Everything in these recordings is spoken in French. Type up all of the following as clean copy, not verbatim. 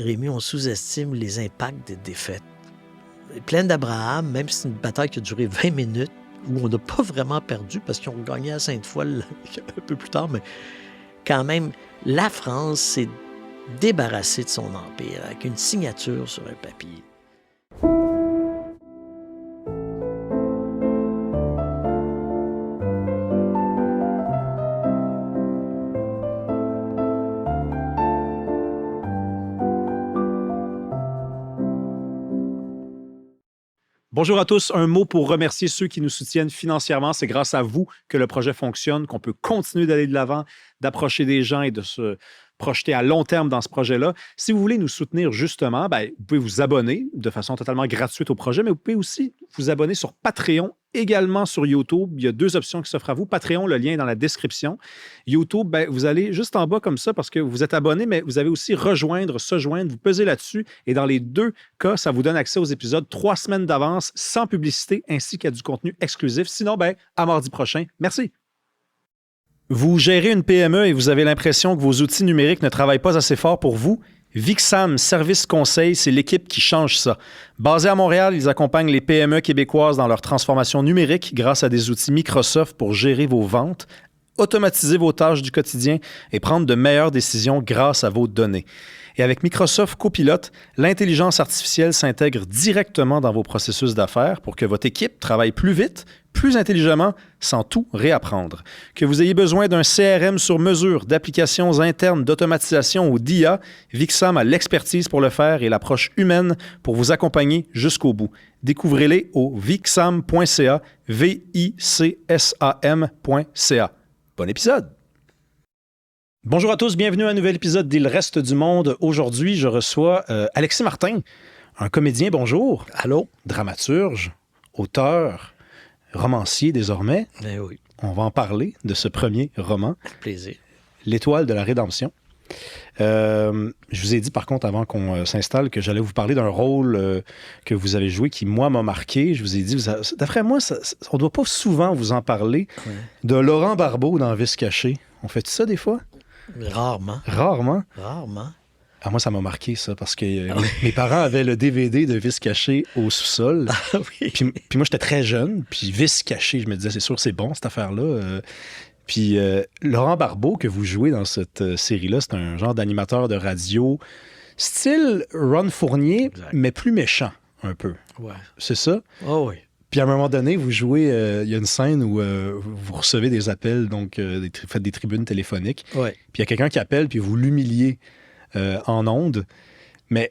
Rémi, on sous-estime les impacts des défaites. Plaine d'Abraham, même si c'est une bataille qui a duré 20 minutes, où on n'a pas vraiment perdu parce qu'ils ont gagné à Sainte-Foy un peu plus tard, mais quand même, la France s'est débarrassée de son empire avec une signature sur un papier. Bonjour à tous. Un mot pour remercier ceux qui nous soutiennent financièrement. C'est grâce à vous que le projet fonctionne, qu'on peut continuer d'aller de l'avant, d'approcher des gens et de se projeter à long terme dans ce projet-là. Si vous voulez nous soutenir justement, vous pouvez vous abonner de façon totalement gratuite au projet, mais vous pouvez aussi vous abonner sur Patreon, également sur YouTube. Il y a 2 options qui s'offrent à vous. Patreon, le lien est dans la description. YouTube, vous allez juste en bas comme ça parce que vous êtes abonné, mais vous avez aussi rejoindre, se joindre. Vous pesez là-dessus et dans les 2 cas, ça vous donne accès aux épisodes 3 semaines d'avance sans publicité ainsi qu'à du contenu exclusif. Sinon, à mardi prochain. Merci. Vous gérez une PME et vous avez l'impression que vos outils numériques ne travaillent pas assez fort pour vous? Vixam Service Conseil, c'est l'équipe qui change ça. Basés à Montréal, ils accompagnent les PME québécoises dans leur transformation numérique grâce à des outils Microsoft pour gérer vos ventes, automatiser vos tâches du quotidien et prendre de meilleures décisions grâce à vos données. Et avec Microsoft Copilot, l'intelligence artificielle s'intègre directement dans vos processus d'affaires pour que votre équipe travaille plus vite, plus intelligemment, sans tout réapprendre. Que vous ayez besoin d'un CRM sur mesure, d'applications internes, d'automatisation ou d'IA, Vixam a l'expertise pour le faire et l'approche humaine pour vous accompagner jusqu'au bout. Découvrez-les au vixam.ca, vicsam.ca. Bon épisode! Bonjour à tous, bienvenue à un nouvel épisode d'Il reste du monde. Aujourd'hui, je reçois Alexis Martin, un comédien, bonjour. Allô? Dramaturge, auteur, romancier désormais. Oui. On va en parler de ce premier roman. Avec plaisir. L'Étoile de la Rédemption. Je vous ai dit par contre avant qu'on s'installe que j'allais vous parler d'un rôle que vous avez joué qui, moi, m'a marqué. Je vous ai dit, d'après moi, on ne doit pas souvent vous en parler, de Laurent Barbeau dans Vice caché. On fait ça des fois? Rarement. Rarement? Rarement. Ah, moi, ça m'a marqué, ça, parce que mes parents avaient le DVD de Vice caché au sous-sol. Ah oui. Puis moi, j'étais très jeune, puis Vice caché, je me disais, c'est sûr, c'est bon, cette affaire-là. Puis Laurent Barbeau, que vous jouez dans cette série-là, c'est un genre d'animateur de radio, style Ron Fournier, Exact. mais plus méchant, un peu. Ouais. C'est ça? Oh oui. Puis à un moment donné, vous jouez, il y a une scène où vous recevez des appels, donc faites des tribunes téléphoniques. Ouais. Puis il y a quelqu'un qui appelle, puis vous l'humiliez en ondes. Mais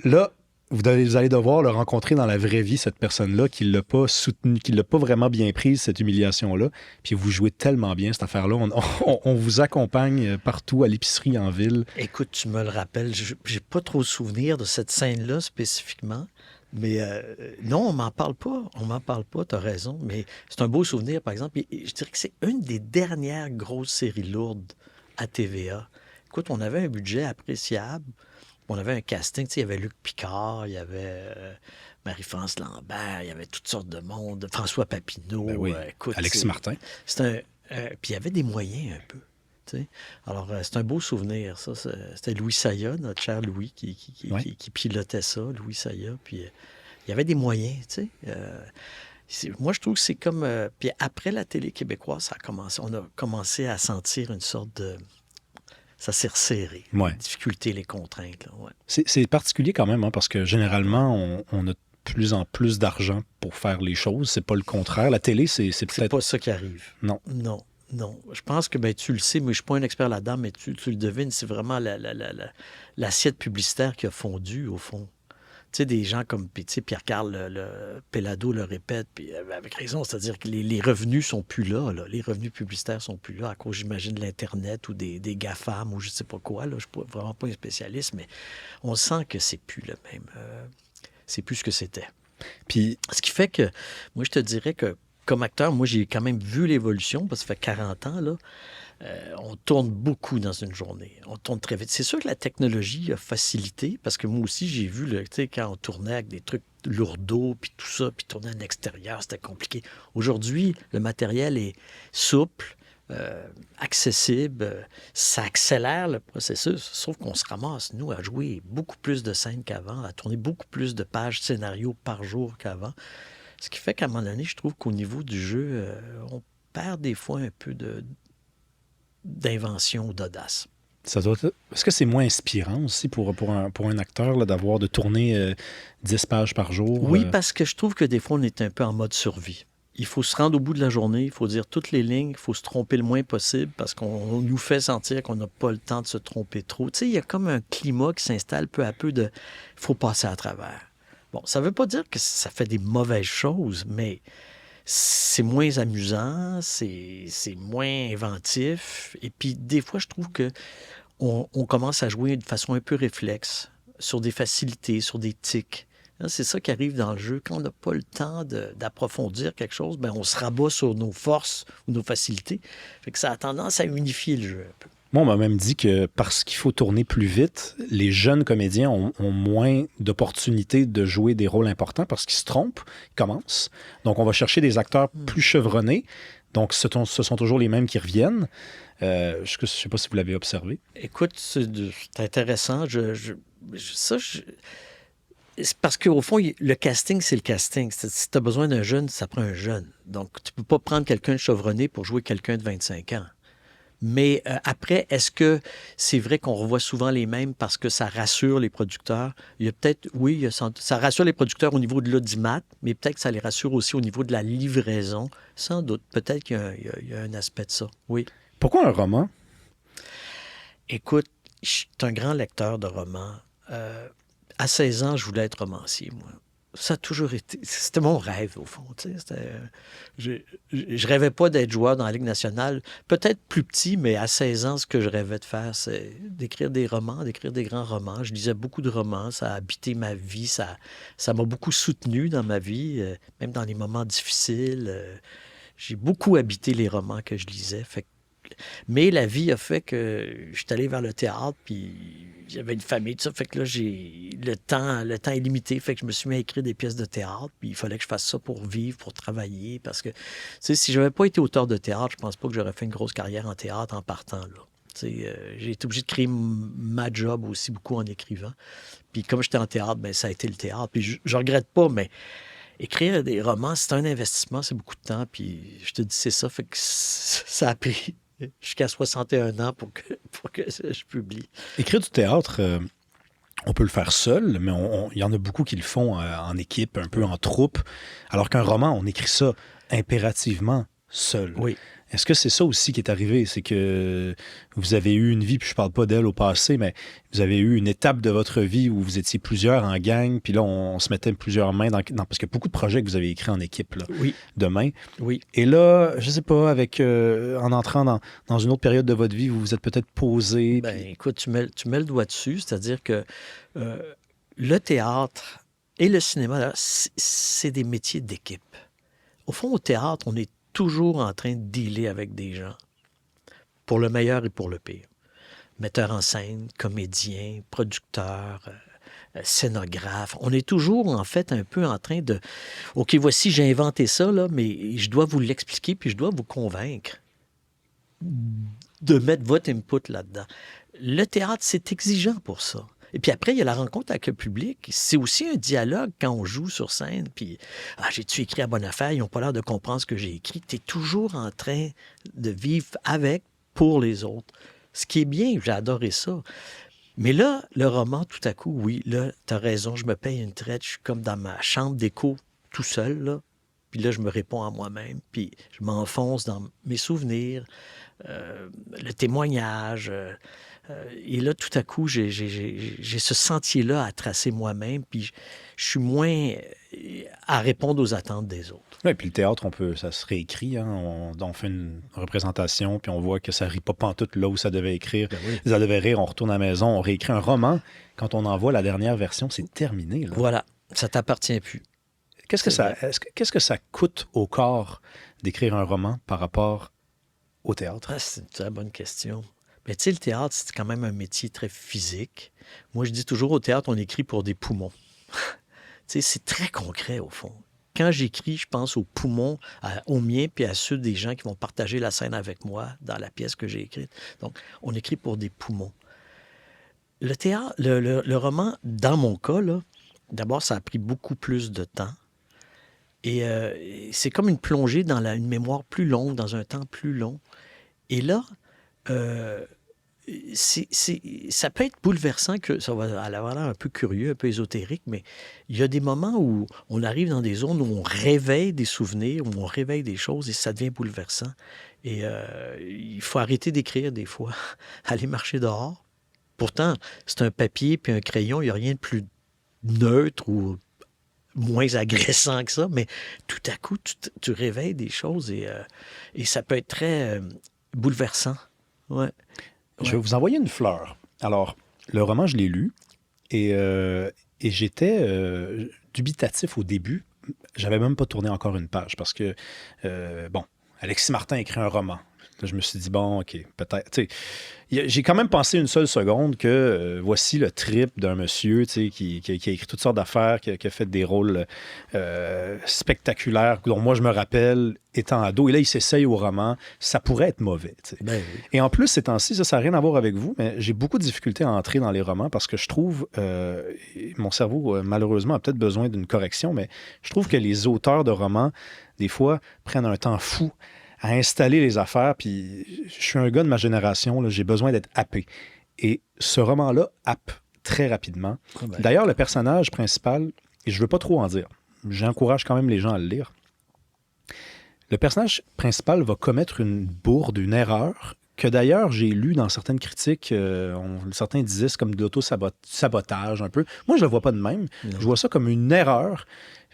là, vous allez devoir le rencontrer dans la vraie vie, cette personne-là, qui ne l'a pas soutenu, qui ne l'a pas vraiment bien prise, cette humiliation-là. Puis vous jouez tellement bien, cette affaire-là. On vous accompagne partout, à l'épicerie, en ville. Écoute, tu me le rappelles, j'ai pas trop souvenir de cette scène-là spécifiquement. Mais non, on m'en parle pas. On m'en parle pas, tu as raison. Mais c'est un beau souvenir, par exemple. Et je dirais que c'est une des dernières grosses séries lourdes à TVA. Écoute, on avait un budget appréciable. On avait un casting. Tu sais, il y avait Luc Picard, il y avait Marie-France Lambert, il y avait toutes sortes de monde. François Papineau. Ben oui. Écoute, Alexis Martin. puis il y avait des moyens un peu. Tu sais. Alors, c'est un beau souvenir, ça. C'était Louis Saya, notre cher Louis, qui pilotait ça, Louis Saya. Puis il y avait des moyens, tu sais. Moi, je trouve que c'est comme... puis après la télé québécoise, on a commencé à sentir une sorte de... Ça s'est resserré. Ouais. Les difficultés, les contraintes. Là, ouais. C'est particulier quand même, hein, parce que généralement, on a de plus en plus d'argent pour faire les choses. C'est pas le contraire. La télé, c'est peut-être... C'est pas ça qui arrive. Non. Non. Je pense que tu le sais, mais je ne suis pas un expert là-dedans, mais tu le devines, c'est vraiment l'assiette publicitaire qui a fondu, au fond. Tu sais, des gens comme Pierre-Carl Pellado le répète, puis avec raison, c'est-à-dire que les revenus sont plus là, les revenus publicitaires sont plus là, à cause, j'imagine, de l'Internet ou des GAFAM ou je ne sais pas quoi. Là, je ne suis vraiment pas un spécialiste, mais on sent que c'est plus le même. C'est plus ce que c'était. Puis, ce qui fait que, moi, je te dirais que comme acteur, moi, j'ai quand même vu l'évolution, parce que ça fait 40 ans, là. On tourne beaucoup dans une journée. On tourne très vite. C'est sûr que la technologie a facilité, parce que moi aussi, j'ai vu, tu sais, quand on tournait avec des trucs lourdeaux, puis tout ça, puis tourner en extérieur, c'était compliqué. Aujourd'hui, le matériel est souple, accessible, ça accélère le processus, sauf qu'on se ramasse, nous, à jouer beaucoup plus de scènes qu'avant, à tourner beaucoup plus de pages scénarios par jour qu'avant. Ce qui fait qu'à un moment donné, je trouve qu'au niveau du jeu, on perd des fois un peu d'invention, d'audace. Est-ce que c'est moins inspirant aussi pour un acteur là, de tourner 10 pages par jour? Oui, parce que je trouve que des fois, on est un peu en mode survie. Il faut se rendre au bout de la journée, il faut dire toutes les lignes, il faut se tromper le moins possible parce qu'on nous fait sentir qu'on n'a pas le temps de se tromper trop. Tu sais, il y a comme un climat qui s'installe peu à peu de « il faut passer à travers ». Bon, ça ne veut pas dire que ça fait des mauvaises choses, mais c'est moins amusant, c'est moins inventif. Et puis, des fois, je trouve que on commence à jouer de façon un peu réflexe sur des facilités, sur des tics. C'est ça qui arrive dans le jeu. Quand on n'a pas le temps d'approfondir quelque chose, ben on se rabat sur nos forces ou nos facilités. Fait que ça a tendance à unifier le jeu un peu. Moi, on m'a même dit que parce qu'il faut tourner plus vite, les jeunes comédiens ont moins d'opportunités de jouer des rôles importants parce qu'ils se trompent, ils commencent. Donc, on va chercher des acteurs plus chevronnés. Donc, ce sont toujours les mêmes qui reviennent. Je ne sais pas si vous l'avez observé. Écoute, c'est intéressant. C'est parce qu'au fond, le casting, c'est le casting. Si tu as besoin d'un jeune, ça prend un jeune. Donc, tu ne peux pas prendre quelqu'un de chevronné pour jouer quelqu'un de 25 ans. Mais après, est-ce que c'est vrai qu'on revoit souvent les mêmes parce que ça rassure les producteurs? Il y a peut-être, oui, ça rassure les producteurs au niveau de l'audimat, mais peut-être que ça les rassure aussi au niveau de la livraison. Sans doute. Peut-être qu'il y a un aspect de ça, oui. Pourquoi un roman? Écoute, je suis un grand lecteur de romans. À 16 ans, je voulais être romancier, moi. Ça a toujours été... C'était mon rêve, au fond. Je rêvais pas d'être joueur dans la Ligue nationale. Peut-être plus petit, mais à 16 ans, ce que je rêvais de faire, c'est d'écrire des romans, d'écrire des grands romans. Je lisais beaucoup de romans. Ça a habité ma vie. Ça m'a beaucoup soutenu dans ma vie, même dans les moments difficiles. J'ai beaucoup habité les romans que je lisais. Mais la vie a fait que je suis allé vers le théâtre, puis j'avais une famille, tout ça. Fait que là, le temps est limité. Fait que je me suis mis à écrire des pièces de théâtre, puis il fallait que je fasse ça pour vivre, pour travailler. Parce que, tu sais, si je n'avais pas été auteur de théâtre, je pense pas que j'aurais fait une grosse carrière en théâtre en partant, là. J'ai été obligé de créer ma job aussi beaucoup en écrivant. Puis comme j'étais en théâtre, ben ça a été le théâtre. Puis je regrette pas, mais écrire des romans, c'est un investissement, c'est beaucoup de temps. Puis je te dis, c'est ça. Fait que ça a pris jusqu'à 61 ans pour que je publie. Écrire du théâtre, on peut le faire seul, mais il y en a beaucoup qui le font en équipe, un peu en troupe. Alors qu'un roman, on écrit ça impérativement seul. Oui. Est-ce que c'est ça aussi qui est arrivé? C'est que vous avez eu une vie, puis je parle pas d'elle au passé, mais vous avez eu une étape de votre vie où vous étiez plusieurs en gang, puis là, on se mettait plusieurs mains dans parce qu'il y a beaucoup de projets que vous avez écrits en équipe, là, oui. de main. Oui. Et là, je sais pas, en entrant dans une autre période de votre vie, vous vous êtes peut-être posé. Ben, écoute, tu mets le doigt dessus, c'est-à-dire que le théâtre et le cinéma, là, c'est des métiers d'équipe. Au fond, au théâtre, on est toujours en train de dealer avec des gens, pour le meilleur et pour le pire. Metteurs en scène, comédiens, producteurs, scénographes. On est toujours, en fait, un peu en train de... OK, voici, j'ai inventé ça, là, mais je dois vous l'expliquer, puis je dois vous convaincre de mettre votre input là-dedans. Le théâtre, c'est exigeant pour ça. Et puis après, il y a la rencontre avec le public. C'est aussi un dialogue quand on joue sur scène. Puis, j'ai-tu écrit à bonne affaire? Ils n'ont pas l'air de comprendre ce que j'ai écrit. Tu es toujours en train de vivre avec, pour les autres. Ce qui est bien, j'ai adoré ça. Mais là, le roman, tout à coup, oui, là, tu as raison, je me paye une traite. Je suis comme dans ma chambre d'écho, tout seul, là. Puis là, je me réponds à moi-même. Puis je m'enfonce dans mes souvenirs, le témoignage... et là, tout à coup, j'ai ce sentier-là à tracer moi-même, puis je suis moins à répondre aux attentes des autres. Oui, puis le théâtre, ça se réécrit. Hein? On fait une représentation, puis on voit que ça ne rit pas pantoute là où ça devait écrire. Ben oui. Ça devait rire, on retourne à la maison, on réécrit un roman. Quand on envoie la dernière version, c'est terminé. Là. Voilà, ça t'appartient plus. Qu'est-ce que ça coûte au corps d'écrire un roman par rapport au théâtre? C'est une très bonne question. Mais tu sais, le théâtre, c'est quand même un métier très physique. Moi, je dis toujours, au théâtre, on écrit pour des poumons. Tu sais, c'est très concret, au fond. quand j'écris, je pense aux poumons, aux miens, puis à ceux des gens qui vont partager la scène avec moi dans la pièce que j'ai écrite. Donc, on écrit pour des poumons. Le théâtre, le roman, dans mon cas, là, d'abord, ça a pris beaucoup plus de temps. Et c'est comme une plongée dans une mémoire plus longue, dans un temps plus long. Et là, ça peut être bouleversant, que ça va avoir l'air un peu curieux, un peu ésotérique, mais il y a des moments où on arrive dans des zones où on réveille des souvenirs, où on réveille des choses et ça devient bouleversant. Et il faut arrêter d'écrire des fois, aller marcher dehors. Pourtant, c'est un papier puis un crayon, il n'y a rien de plus neutre ou moins agressant que ça, mais tout à coup, tu réveilles des choses et ça peut être très bouleversant. Ouais. Je vais vous envoyer une fleur. Alors, le roman, je l'ai lu et j'étais dubitatif au début. J'avais même pas tourné encore une page parce que, Alexis Martin a écrit un roman. Là, je me suis dit, bon, OK, peut-être. Tu sais, j'ai quand même pensé une seule seconde que voici le trip d'un monsieur qui a écrit toutes sortes d'affaires, qui a fait des rôles spectaculaires dont moi je me rappelle étant ado. Et là, il s'essaye au roman. Ça pourrait être mauvais. Ben oui. Et en plus, ces temps-ci, ça n'a rien à voir avec vous, mais j'ai beaucoup de difficultés à entrer dans les romans parce que je trouve, mon cerveau, malheureusement, a peut-être besoin d'une correction, mais je trouve que les auteurs de romans, des fois, prennent un temps fou à installer les affaires, puis je suis un gars de ma génération, là, j'ai besoin d'être happé. Et ce roman-là happe très rapidement. Ah ben. D'ailleurs, le personnage principal, et je ne veux pas trop en dire, j'encourage quand même les gens à le lire, le personnage principal va commettre une bourde, une erreur, que d'ailleurs j'ai lu dans certaines critiques, certains disaient c'est comme de l'auto-sabotage un peu. Moi, je ne le vois pas de même. Non. Je vois ça comme une erreur,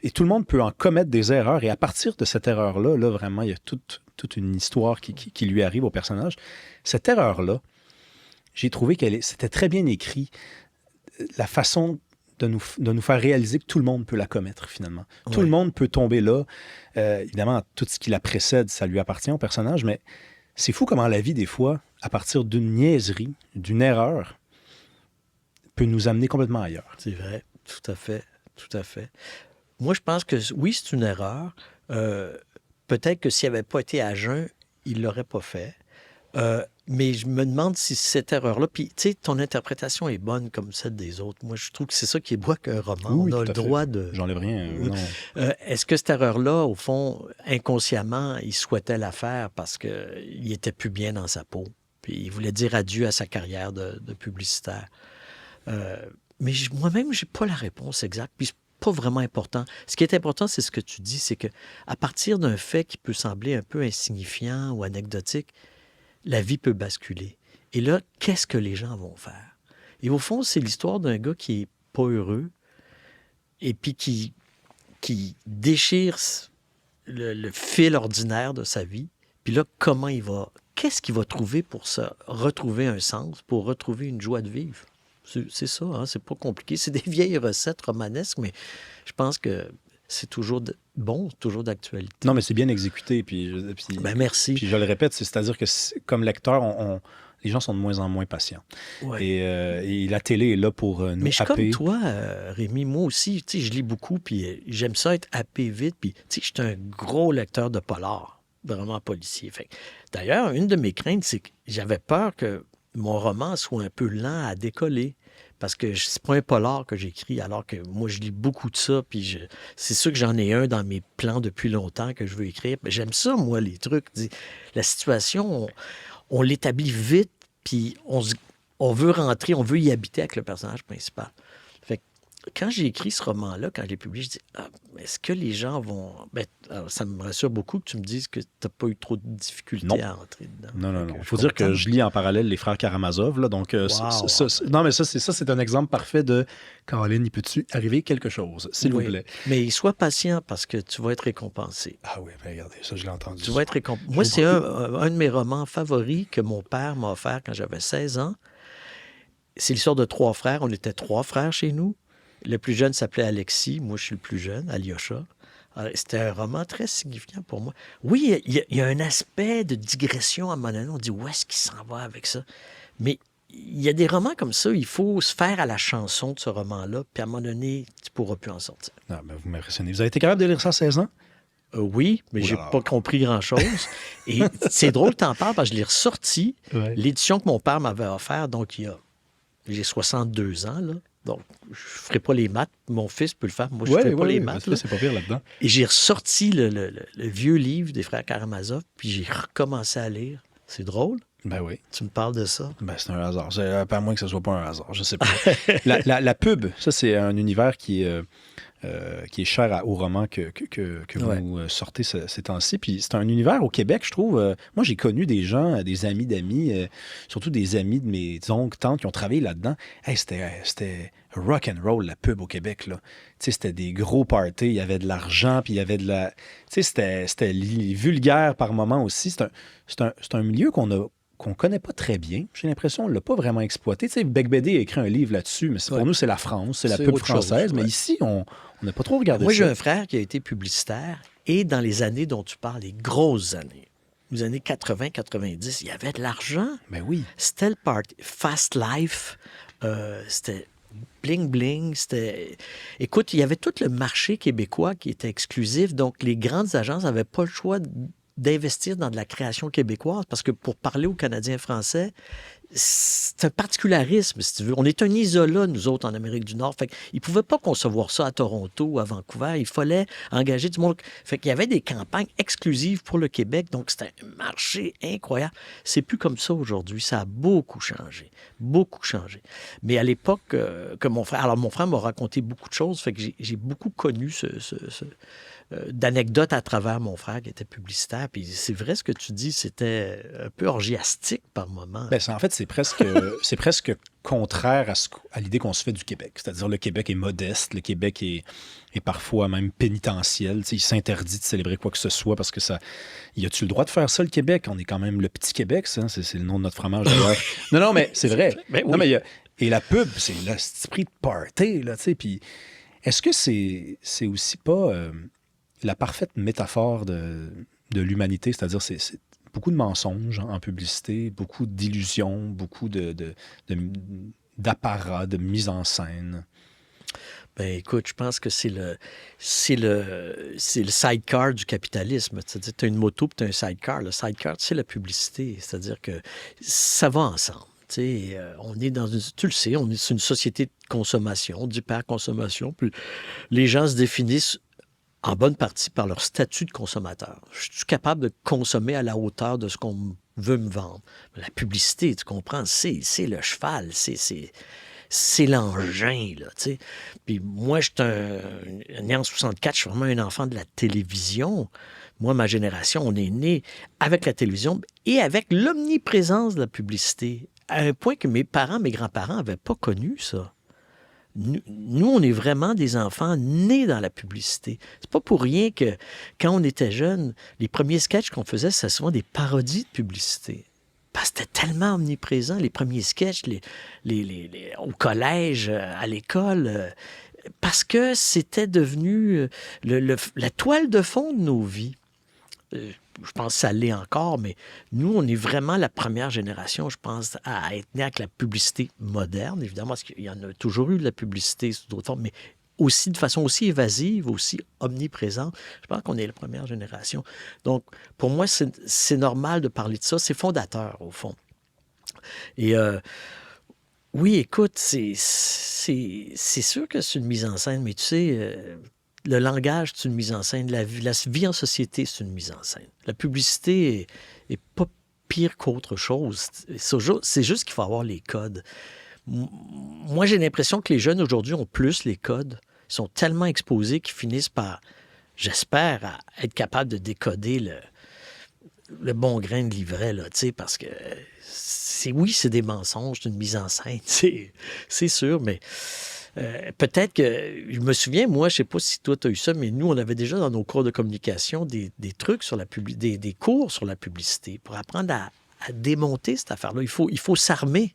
et tout le monde peut en commettre des erreurs, et à partir de cette erreur-là, là, vraiment, il y a toute une histoire qui lui arrive au personnage. Cette erreur-là, j'ai trouvé c'était très bien écrit. La façon de nous faire réaliser que tout le monde peut la commettre, finalement. Ouais. Tout le monde peut tomber là. Évidemment, tout ce qui la précède, ça lui appartient au personnage, mais c'est fou comment la vie, des fois, à partir d'une niaiserie, d'une erreur, peut nous amener complètement ailleurs. C'est vrai, tout à fait, tout à fait. Moi, je pense que oui, c'est une erreur. Peut-être que s'il n'avait pas été à jeun, il ne l'aurait pas fait. Mais je me demande si cette erreur-là... Puis, tu sais, ton interprétation est bonne comme celle des autres. Moi, je trouve que c'est ça qui est beau qu'un roman. Oui, on a le droit de... J'enlève rien, non. Est-ce que cette erreur-là, au fond, inconsciemment, il souhaitait la faire parce qu'il était plus bien dans sa peau? Puis il voulait dire adieu à sa carrière de publicitaire. Mais moi-même, je n'ai pas la réponse exacte. Puis pas vraiment important. Ce qui est important, c'est ce que tu dis, c'est que à partir d'un fait qui peut sembler un peu insignifiant ou anecdotique, la vie peut basculer. Et là, qu'est-ce que les gens vont faire? Et au fond, c'est l'histoire d'un gars qui est pas heureux et puis qui déchire le fil ordinaire de sa vie. Puis là, qu'est-ce qu'il va trouver pour retrouver un sens, pour retrouver une joie de vivre? C'est ça, hein? C'est pas compliqué. C'est des vieilles recettes romanesques, mais je pense que c'est toujours toujours d'actualité. Non, mais c'est bien exécuté. Puis ben, merci. Puis je le répète, c'est-à-dire que comme lecteur, les gens sont de moins en moins patients. Ouais. Et la télé est là pour nous mais je suis happer. comme toi, Rémi. Moi aussi, tu sais, je lis beaucoup, puis j'aime ça être happé vite. Puis, tu sais, je suis un gros lecteur de polar, vraiment policier. D'ailleurs, une de mes craintes, c'est que j'avais peur que mon roman soit un peu lent à décoller. Parce que c'est pas un polar que j'écris, alors que moi, je lis beaucoup de ça, puis c'est sûr que j'en ai un dans mes plans depuis longtemps que je veux écrire. Mais j'aime ça, moi, les trucs. La situation, on l'établit vite, puis on veut rentrer, on veut y habiter avec le personnage principal. Fait que quand j'ai écrit ce roman-là, quand je l'ai publié, je dis est-ce que les gens vont... alors, ça me rassure beaucoup que tu me dises que tu n'as pas eu trop de difficultés à entrer dedans. Non. Il faut dire que je lis en parallèle les frères Karamazov. Là, donc, non, mais ça, c'est un exemple parfait de Caroline, il peut-tu arriver quelque chose, s'il vous plaît? Mais sois patient parce que tu vas être récompensé. Ah oui, bien regardez, ça, je l'ai entendu. Tu vas être récompensé. Moi, c'est un de mes romans favoris que mon père m'a offert quand j'avais 16 ans. C'est l'histoire de 3 frères. On était 3 frères chez nous. Le plus jeune s'appelait Alexis. Moi, je suis le plus jeune, Alyosha. C'était un roman très signifiant pour moi. Oui, il y a un aspect de digression à un moment donné. On dit, où est-ce qu'il s'en va avec ça? Mais il y a des romans comme ça, il faut se faire à la chanson de ce roman-là, puis à un moment donné, tu ne pourras plus en sortir. Ah, ben vous m'impressionnez. Vous avez été capable de lire ça à 16 ans? Oui, mais j'ai Oula. pas compris grand-chose. Et c'est drôle que tu en parles parce que je l'ai ressorti, Ouais. l'édition que mon père m'avait offert, donc j'ai 62 ans, là. Donc, je ne ferai pas les maths. Mon fils peut le faire. Moi, je ne fais pas les maths. Là. C'est pas pire là-dedans. Et j'ai ressorti le vieux livre des frères Karamazov, puis j'ai recommencé à lire. C'est drôle. Ben oui. Tu me parles de ça? Ben, c'est un hasard. Pas à moins que ce soit pas un hasard. Je sais pas. La pub, ça, c'est un univers qui est cher au roman que vous sortez ces temps-ci. Puis c'est un univers au Québec, je trouve. Moi, j'ai connu des gens, des amis d'amis, surtout des amis de mes oncles, tantes qui ont travaillé là-dedans. Hey, c'était rock and roll, la pub au Québec, là. Tu sais, c'était des gros parties, il y avait de l'argent, puis il y avait de la... Tu sais, c'était vulgaire par moments aussi. C'est un milieu qu'on connaît pas très bien. J'ai l'impression qu'on ne l'a pas vraiment exploité. Tu sais, Bec Bédé a écrit un livre là-dessus, mais pour nous, c'est la France, c'est la pub française. Mais ici, on n'a pas trop regardé ça. Moi, j'ai un frère qui a été publicitaire et dans les années dont tu parles, les grosses années, les années 80-90, il y avait de l'argent. Ben oui. C'était le party. Fast Life, c'était Bling Bling, c'était... Écoute, il y avait tout le marché québécois qui était exclusif, donc les grandes agences n'avaient pas le choix d'investir dans de la création québécoise, parce que pour parler aux Canadiens français, c'est un particularisme, si tu veux. On est un isolat, nous autres, en Amérique du Nord. Fait qu'ils ne pouvaient pas concevoir ça à Toronto ou à Vancouver. Il fallait engager du monde. Fait qu'il y avait des campagnes exclusives pour le Québec, donc c'était un marché incroyable. C'est plus comme ça aujourd'hui. Ça a beaucoup changé. Beaucoup changé. Mais à l'époque, que mon frère... Alors, mon frère m'a raconté beaucoup de choses, fait que j'ai beaucoup connu d'anecdotes à travers mon frère qui était publicitaire. Puis c'est vrai ce que tu dis, c'était un peu orgiastique par moment. Ben, en fait, c'est presque contraire à l'idée qu'on se fait du Québec. C'est-à-dire le Québec est modeste, le Québec est parfois même pénitentiel. Tu sais, il s'interdit de célébrer quoi que ce soit parce que ça... Y a-tu le droit de faire ça, le Québec? On est quand même le petit Québec, ça. C'est le nom de notre fromage, d'ailleurs. Non, mais c'est vrai. Ben oui. Non, mais et la pub, c'est l'esprit de party, là, tu sais. Puis est-ce que c'est aussi pas... la parfaite métaphore de l'humanité, c'est-à-dire c'est beaucoup de mensonges en publicité, beaucoup d'illusions, beaucoup d'apparat, de mise en scène. Ben écoute, je pense que c'est le sidecar du capitalisme. C'est-à-dire, tu as une moto puis tu as un sidecar. Le sidecar, c'est la publicité. C'est-à-dire que ça va ensemble. On est dans tu le sais, on est sur une société de consommation, d'hyperconsommation. Puis les gens se définissent en bonne partie par leur statut de consommateur. Je suis capable de consommer à la hauteur de ce qu'on veut me vendre. La publicité, tu comprends, c'est le cheval, c'est l'engin, là, tu sais. Puis moi, je suis né en 64, je suis vraiment un enfant de la télévision. Moi, ma génération, on est né avec la télévision et avec l'omniprésence de la publicité, à un point que mes parents, mes grands-parents n'avaient pas connu ça. Nous, on est vraiment des enfants nés dans la publicité. C'est pas pour rien que, quand on était jeunes, les premiers sketchs qu'on faisait, c'était souvent des parodies de publicité. Parce que c'était tellement omniprésent, les premiers sketchs au collège, à l'école, parce que c'était devenu la toile de fond de nos vies. Je pense que ça l'est encore, mais nous, on est vraiment la première génération, je pense, à être né avec la publicité moderne, évidemment, parce qu'il y en a toujours eu de la publicité sous d'autres formes, mais aussi de façon aussi évasive, aussi omniprésente. Je pense qu'on est la première génération. Donc, pour moi, c'est normal de parler de ça. C'est fondateur, au fond. Et oui, écoute, c'est sûr que c'est une mise en scène, mais tu sais... le langage, c'est une mise en scène. La vie en société, c'est une mise en scène. La publicité est pas pire qu'autre chose. C'est juste qu'il faut avoir les codes. Moi, j'ai l'impression que les jeunes aujourd'hui ont plus les codes. Ils sont tellement exposés qu'ils finissent par, j'espère, être capables de décoder le bon grain de livret, là, parce que oui, c'est des mensonges, c'est une mise en scène, c'est sûr, mais... peut-être que, je me souviens, moi, je ne sais pas si toi, tu as eu ça, mais nous, on avait déjà dans nos cours de communication des trucs sur la publicité, des cours sur la publicité pour apprendre à démonter cette affaire-là. Il faut s'armer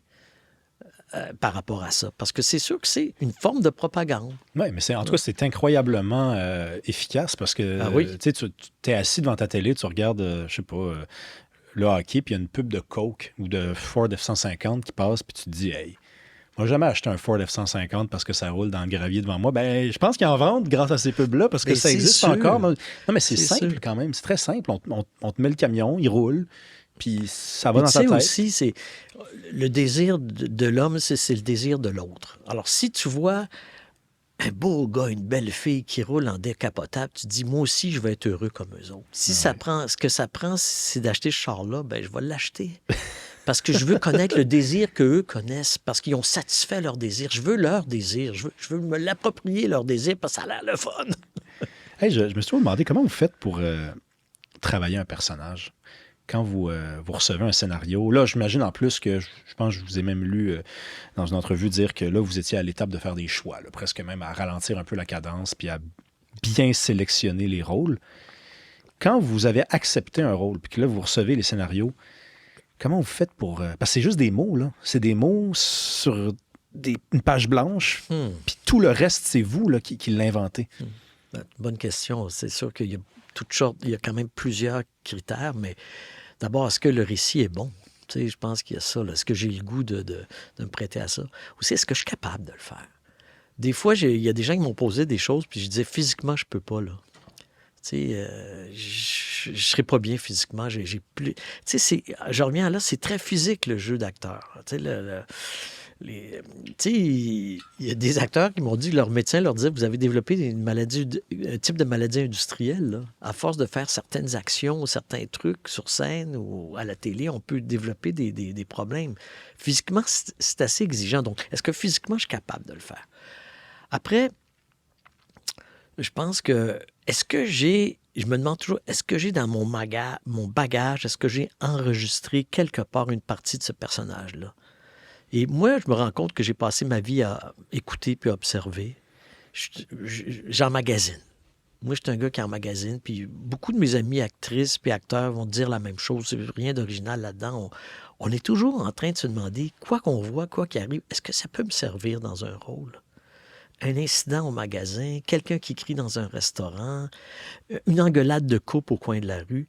par rapport à ça, parce que c'est sûr que c'est une forme de propagande. Oui, mais en tout cas, c'est incroyablement efficace parce que oui. Tu es assis devant ta télé, tu regardes, je sais pas... le hockey, puis il y a une pub de Coke ou de Ford F-150 qui passe, puis tu te dis, hey, moi, j'ai jamais acheté un Ford F-150 parce que ça roule dans le gravier devant moi. Ben, je pense qu'ils en vendent grâce à ces pubs-là parce que Mais ça c'est existe sûr. encore. Non, mais c'est C'est simple sûr. quand même. C'est très simple. On te met le camion, il roule, puis ça va Mais dans tu ta sais tête. aussi, c'est le désir de l'homme, c'est le désir de l'autre. Alors, si tu vois un beau gars, une belle fille qui roule en décapotable, tu te dis, moi aussi, je vais être heureux comme eux autres. Si ça prend, ce que ça prend, c'est d'acheter ce char-là, ben, je vais l'acheter. Parce que je veux connaître le désir qu'eux connaissent, parce qu'ils ont satisfait leur désir. Je veux leur désir. Je veux me l'approprier, leur désir, parce que ça a l'air le fun. Hey, je me suis toujours demandé comment vous faites pour travailler un personnage. Quand vous recevez un scénario, là, j'imagine en plus que je pense que je vous ai même lu dans une entrevue dire que là, vous étiez à l'étape de faire des choix, là, presque même à ralentir un peu la cadence puis à bien sélectionner les rôles. Quand vous avez accepté un rôle puis que là, vous recevez les scénarios, comment vous faites pour... parce que c'est juste des mots, là. C'est des mots sur une page blanche, puis tout le reste, c'est vous là, qui l'inventez. Bonne question. C'est sûr qu'il y a toutes sortes, il y a quand même plusieurs critères, mais d'abord, est-ce que le récit est bon? Tu sais, je pense qu'il y a ça. Là. Est-ce que j'ai le goût de me prêter à ça? Aussi, est-ce que je suis capable de le faire? Des fois, il y a des gens qui m'ont posé des choses, puis je disais, physiquement, je peux pas, là. Tu sais, je serais pas bien physiquement. J'ai plus... Tu sais, je reviens là, c'est très physique, le jeu d'acteur. Tu sais, tu sais, il y a des acteurs qui m'ont dit, leur médecin leur disait, vous avez développé un type de maladie industrielle. Là. À force de faire certaines actions, certains trucs sur scène ou à la télé, on peut développer des problèmes. Physiquement, c'est assez exigeant. Donc, est-ce que physiquement, je suis capable de le faire? Après, je pense que, je me demande toujours, est-ce que j'ai dans mon bagage, est-ce que j'ai enregistré quelque part une partie de ce personnage-là? Et moi, je me rends compte que j'ai passé ma vie à écouter puis à observer. J'emmagasine. Moi, je suis un gars qui emmagasine, puis beaucoup de mes amis actrices puis acteurs vont dire la même chose. C'est rien d'original là-dedans. On est toujours en train de se demander, quoi qu'on voit, quoi qu'il arrive, est-ce que ça peut me servir dans un rôle? Un incident au magasin, quelqu'un qui crie dans un restaurant, une engueulade de couple au coin de la rue.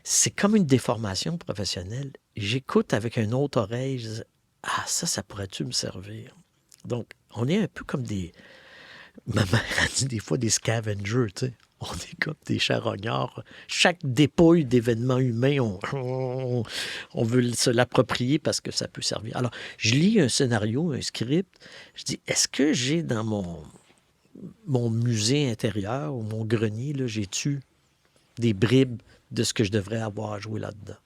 C'est comme une déformation professionnelle. J'écoute avec une autre oreille, je dis, ah, ça pourrait-tu me servir? Donc, on est un peu comme ma mère a dit des fois des scavengers, tu sais. On est comme des charognards. Chaque dépouille d'événements humains, on veut se l'approprier parce que ça peut servir. Alors, je lis un scénario, un script, je dis, est-ce que j'ai dans mon musée intérieur ou mon grenier, là, j'ai-tu des bribes de ce que je devrais avoir à jouer là-dedans?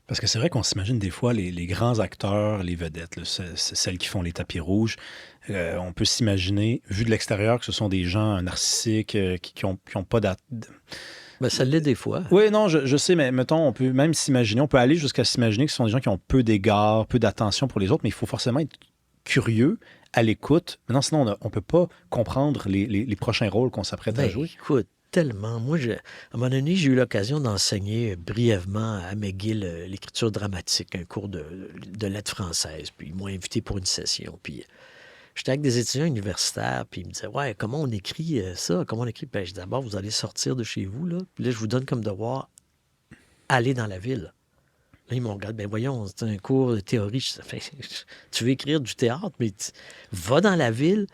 Parce que c'est vrai qu'on s'imagine des fois les grands acteurs, les vedettes, là, celles qui font les tapis rouges, on peut s'imaginer, vu de l'extérieur, que ce sont des gens narcissiques qui ont pas Ben, ça l'est des fois. Oui, non, je sais, mais mettons, on peut même s'imaginer, on peut aller jusqu'à s'imaginer que ce sont des gens qui ont peu d'égard, peu d'attention pour les autres, mais il faut forcément être curieux, à l'écoute. Maintenant, sinon, on ne peut pas comprendre les prochains rôles qu'on s'apprête à jouer. Écoute, tellement. Moi, à un moment donné, j'ai eu l'occasion d'enseigner brièvement à McGill l'écriture dramatique, un cours de lettres françaises. Puis ils m'ont invité pour une session. Puis j'étais avec des étudiants universitaires, puis ils me disaient, ouais, comment on écrit ça? Comment on écrit? Ben, je dis, d'abord, vous allez sortir de chez vous, là. Puis là, je vous donne comme devoir aller dans la ville. Là, ils m'ont regardé, ben voyons, c'est un cours de théorie. Tu veux écrire du théâtre, mais va dans la ville.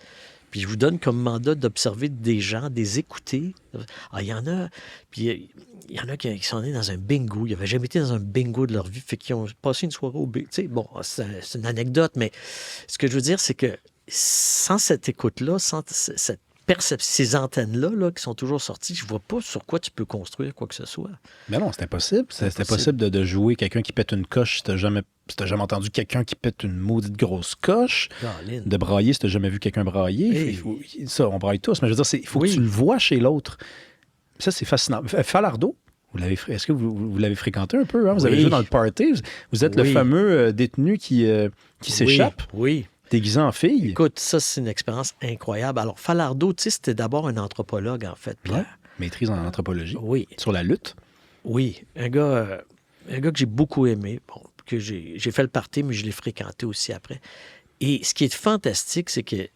Puis je vous donne comme mandat d'observer des gens, des écouter. Ah, il y en a, puis il y en a qui sont allés dans un bingo. Ils n'avaient jamais été dans un bingo de leur vie. Fait qu'ils ont passé une soirée au bingo. Tu sais, bon, c'est une anecdote, mais ce que je veux dire, c'est que sans cette écoute-là, sans cette ces antennes-là là, qui sont toujours sorties, je vois pas sur quoi tu peux construire quoi que ce soit. Mais non, c'est impossible. C'est impossible de jouer quelqu'un qui pète une coche si tu n'as jamais entendu quelqu'un qui pète une maudite grosse coche. Caroline. De brailler si tu n'as jamais vu quelqu'un brailler. Hey. Ça, on braille tous, mais je veux dire, il faut que tu le vois chez l'autre. Ça, c'est fascinant. Falardeau, est-ce que vous l'avez fréquenté un peu? Hein? Vous avez joué dans le party. Vous êtes le fameux détenu qui s'échappe. Oui. Déguisé en fille. Écoute, ça, c'est une expérience incroyable. Alors, Falardeau, tu sais, c'était d'abord un anthropologue, en fait, Pierre. Ouais. Maîtrise en anthropologie. Oui. Sur la lutte. Oui. Un gars que j'ai beaucoup aimé. Bon, que j'ai fait le party, mais je l'ai fréquenté aussi après. Et ce qui est fantastique, c'est que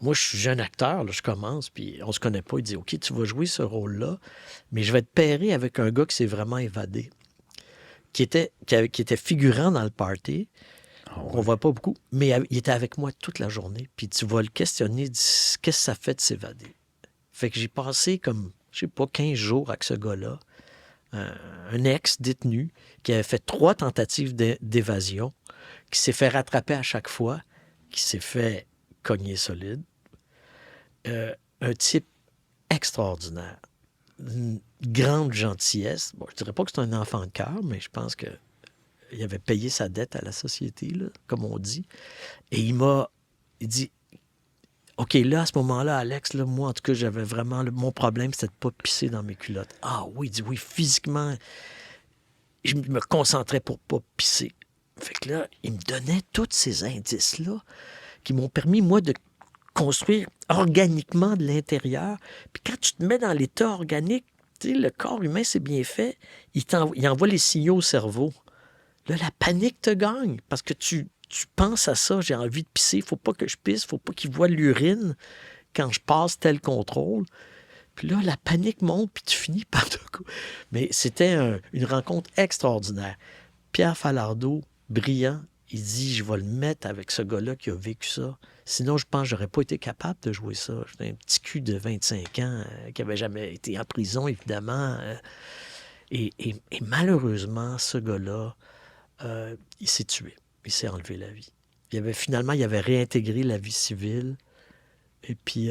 moi, je suis jeune acteur, là, je commence, puis on se connaît pas. Il dit, OK, tu vas jouer ce rôle-là, mais je vais te pairer avec un gars qui s'est vraiment évadé, qui était figurant dans le party. Ah On ouais. voit pas beaucoup, mais il était avec moi toute la journée. Puis tu vas le questionner, il dit, qu'est-ce que ça fait de s'évader? Fait que j'ai passé comme, je sais pas, 15 jours avec ce gars-là, un ex-détenu qui avait fait 3 tentatives d'évasion, qui s'est fait rattraper à chaque fois, qui s'est fait cogner solide. Un type extraordinaire, une grande gentillesse. Bon, je dirais pas que c'est un enfant de cœur, mais je pense que il avait payé sa dette à la société, là, comme on dit. Et il dit, OK, là, à ce moment-là, Alex, là, moi, en tout cas, j'avais vraiment, mon problème, c'était de ne pas pisser dans mes culottes. Ah oui, il dit, oui, physiquement, je me concentrais pour pas pisser. Fait que là, il me donnait tous ces indices-là qui m'ont permis, moi, de construire organiquement de l'intérieur. Puis quand tu te mets dans l'état organique, tu sais, le corps humain, c'est bien fait, il envoie les signaux au cerveau. Là, la panique te gagne parce que tu penses à ça, j'ai envie de pisser, il ne faut pas que je pisse, il ne faut pas qu'il voie l'urine quand je passe tel contrôle. Puis là, la panique monte, puis tu finis par te... Mais c'était une rencontre extraordinaire. Pierre Falardeau, brillant, il dit, je vais le mettre avec ce gars-là qui a vécu ça. Sinon, je pense que je n'aurais pas été capable de jouer ça. J'étais un petit cul de 25 ans qui n'avait jamais été en prison, évidemment. Et malheureusement, ce gars-là, il s'est tué. Il s'est enlevé la vie. Finalement, il avait réintégré la vie civile. Et puis,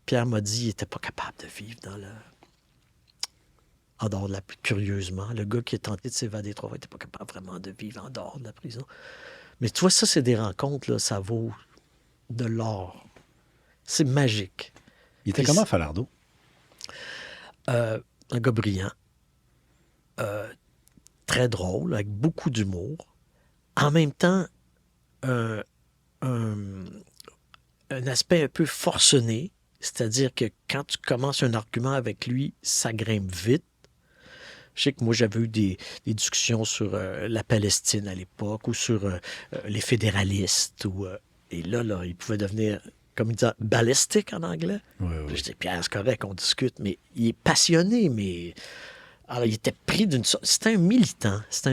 Pierre m'a dit qu'il n'était pas capable de vivre en dehors de la... Curieusement, le gars qui a tenté de s'évader 3 fois n'était pas capable vraiment de vivre en dehors de la prison. Mais tu vois, ça, c'est des rencontres, là, ça vaut de l'or. C'est magique. Il était comment, Falardeau? Un gars brillant. Très drôle, avec beaucoup d'humour. En même temps, un aspect un peu forcené, c'est-à-dire que quand tu commences un argument avec lui, ça grimpe vite. Je sais que moi, j'avais eu des discussions sur la Palestine à l'époque ou sur les fédéralistes. Et là, il pouvait devenir, comme il disait, ballistique en anglais. Oui. Je dis, Pierre, c'est correct, on discute, mais il est passionné, mais... Alors, il était pris d'une sorte... C'était un militant, c'est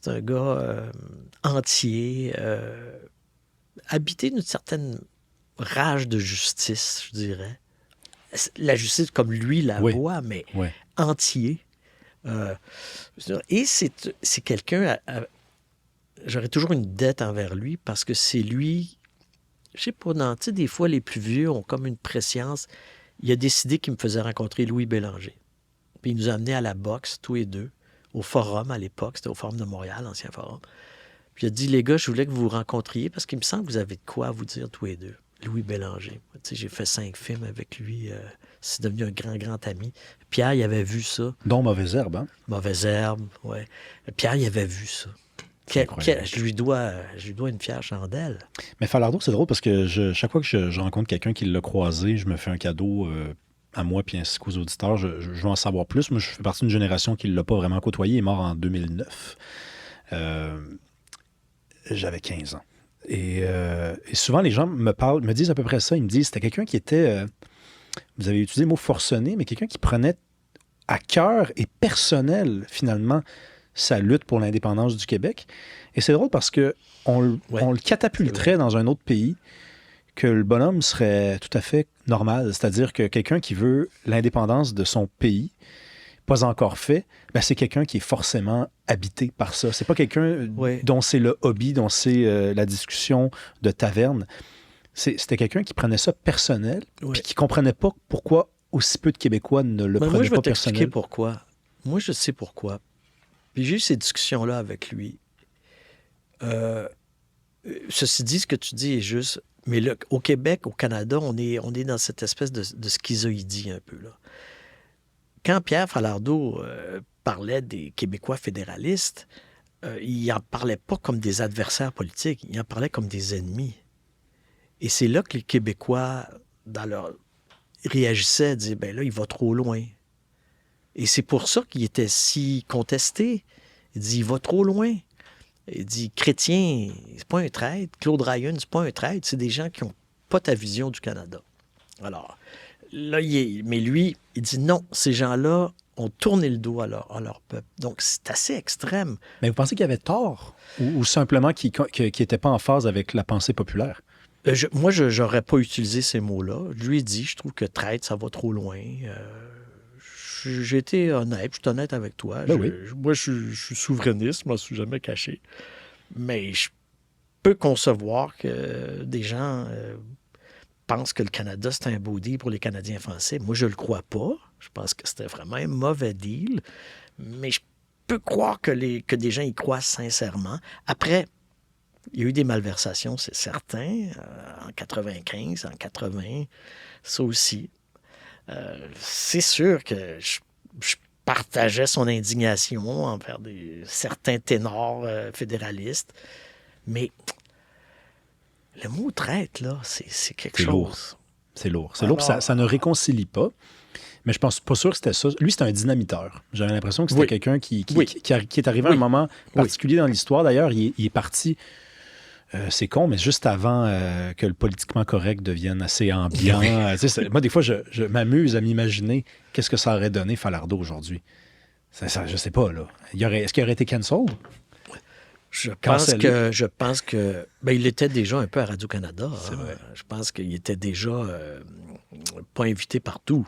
un gars entier, habité d'une certaine rage de justice, je dirais. La justice comme lui la voit, mais entier. Et c'est quelqu'un... J'aurais toujours une dette envers lui parce que c'est lui... Je sais pas, tu sais, des fois, les plus vieux ont comme une prescience. Il a décidé qu'il me faisait rencontrer Louis Bélanger. Puis il nous a amenés à la boxe, tous les deux, au Forum à l'époque. C'était au Forum de Montréal, l'ancien Forum. Puis il a dit, les gars, je voulais que vous vous rencontriez parce qu'il me semble que vous avez de quoi à vous dire tous les deux. Louis Bélanger. Tu sais, j'ai fait 5 films avec lui. C'est devenu un grand, grand ami. Pierre, il avait vu ça. Dont Mauvaise Herbe, hein? Mauvaise Herbe, oui. Pierre, il avait vu ça. Je lui dois une fière chandelle. Mais Falardeau, c'est drôle parce que chaque fois que je rencontre quelqu'un qui l'a croisé, je me fais un cadeau à moi puis ainsi qu'aux auditeurs. Je veux en savoir plus. Moi, je fais partie d'une génération qui ne l'a pas vraiment côtoyé. Il est mort en 2009. J'avais 15 ans. Et souvent, les gens me disent à peu près ça. Ils me disent c'était quelqu'un qui était, vous avez utilisé le mot forcené, mais quelqu'un qui prenait à cœur et personnel, finalement, sa lutte pour l'indépendance du Québec. Et c'est drôle parce qu'on le catapulterait dans un autre pays, que le bonhomme serait tout à fait normal. C'est-à-dire que quelqu'un qui veut l'indépendance de son pays, pas encore fait, ben c'est quelqu'un qui est forcément habité par ça. C'est pas quelqu'un dont c'est le hobby, dont c'est la discussion de taverne. C'était quelqu'un qui prenait ça personnel, puis qui comprenait pas pourquoi aussi peu de Québécois ne le prenaient pas personnel. Moi, je vais t'expliquer pourquoi. Moi, je sais pourquoi. Puis j'ai eu ces discussions-là avec lui. Ceci dit, ce que tu dis est juste. Mais là, au Québec, au Canada, on est dans cette espèce de schizoïdie un peu, là. Quand Pierre Falardeau parlait des Québécois fédéralistes, il n'en parlait pas comme des adversaires politiques, il en parlait comme des ennemis. Et c'est là que les Québécois, réagissaient, disaient, ben là, il va trop loin. Et c'est pour ça qu'il était si contesté. Il dit, il va trop loin. Il dit, Chrétien, c'est pas un traître. Claude Ryan, c'est pas un traître. C'est des gens qui n'ont pas ta vision du Canada. Alors, là, mais lui, il dit, non, ces gens-là, ont tourné le dos à leur peuple. Donc, c'est assez extrême. Mais vous pensez qu'il avait tort ou simplement qu'il n'était pas en phase avec la pensée populaire? Moi, je n'aurais pas utilisé ces mots-là. Je lui ai dit, je trouve que traître, ça va trop loin. J'ai été honnête, je suis honnête avec toi. Ben oui. Moi, je suis souverainiste, je m'en suis jamais caché. Mais je peux concevoir que des gens pensent que le Canada, c'est un beau deal pour les Canadiens français. Moi, je le crois pas. Je pense que c'était vraiment un mauvais deal. Mais je peux croire que des gens y croient sincèrement. Après, il y a eu des malversations, c'est certain, en 95, en 80, ça aussi. C'est sûr que je partageais son indignation envers certains ténors fédéralistes, mais le mot traite, là, c'est quelque chose. Lourd. C'est lourd. C'est lourd, ça ne réconcilie pas. Mais je pense pas sûr que c'était ça. Lui, c'était un dynamiteur. J'avais l'impression que c'était quelqu'un qui est arrivé à un moment particulier dans l'histoire. D'ailleurs, il est parti, c'est con, mais juste avant que le politiquement correct devienne assez ambiant. Moi, des fois, je m'amuse à m'imaginer qu'est-ce que ça aurait donné Falardeau aujourd'hui. Je sais pas, là. Est-ce qu'il aurait été cancel? Je pense que il était déjà un peu à Radio-Canada. C'est vrai. Je pense qu'il était déjà pas invité partout.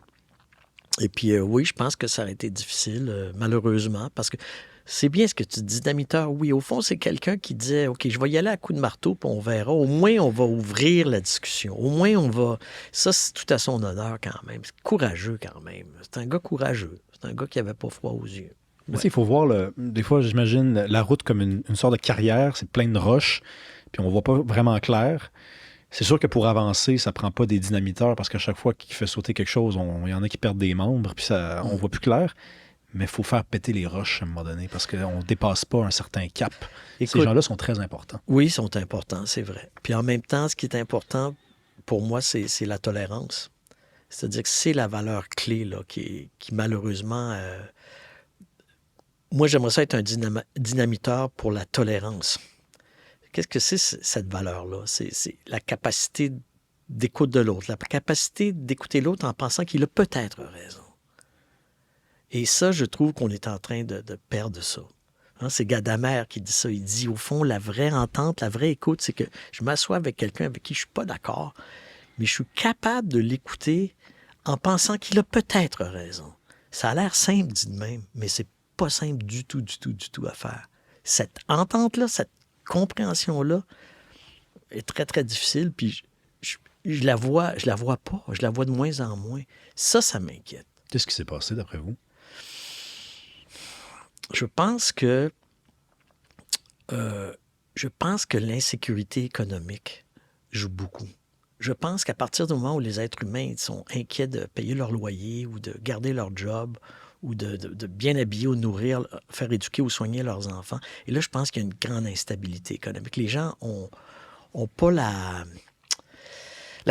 Et puis, oui, je pense que ça aurait été difficile, malheureusement, parce que c'est bien ce que tu dis, dynamiteur. Oui, au fond, c'est quelqu'un qui disait, OK, je vais y aller à coup de marteau, puis on verra. Au moins, on va ouvrir la discussion. Au moins, on va... Ça, c'est tout à son honneur quand même. C'est courageux quand même. C'est un gars courageux. C'est un gars qui n'avait pas froid aux yeux. Ouais. Il faut voir, des fois, j'imagine la route comme une sorte de carrière. C'est plein de roches, puis on ne voit pas vraiment clair. C'est sûr que pour avancer, ça ne prend pas des dynamiteurs parce qu'à chaque fois qu'il fait sauter quelque chose, il y en a qui perdent des membres, puis on ne voit plus clair. Mais il faut faire péter les roches à un moment donné parce qu'on ne dépasse pas un certain cap. Écoute, ces gens-là sont très importants. Oui, ils sont importants, c'est vrai. Puis en même temps, ce qui est important pour moi, c'est la tolérance. C'est-à-dire que c'est la valeur clé là, qui malheureusement... Moi, j'aimerais ça être un dynamiteur pour la tolérance. Qu'est-ce que c'est cette valeur-là? C'est la capacité d'écoute de l'autre, la capacité d'écouter l'autre en pensant qu'il a peut-être raison. Et ça, je trouve qu'on est en train de perdre ça. Hein, c'est Gadamer qui dit ça. Il dit, au fond, la vraie entente, la vraie écoute, c'est que je m'assois avec quelqu'un avec qui je ne suis pas d'accord, mais je suis capable de l'écouter en pensant qu'il a peut-être raison. Ça a l'air simple, dit de même, mais c'est pas simple du tout à faire. Cette entente-là, cette compréhension-là est très, très difficile, puis je la vois pas, je la vois de moins en moins. Ça m'inquiète. Qu'est-ce qui s'est passé, d'après vous? Je pense que l'insécurité économique joue beaucoup. Je pense qu'à partir du moment où les êtres humains sont inquiets de payer leur loyer ou de garder leur job ou de bien habiller ou nourrir, faire éduquer ou soigner leurs enfants, et là, je pense qu'il y a une grande instabilité économique. Les gens ont pas la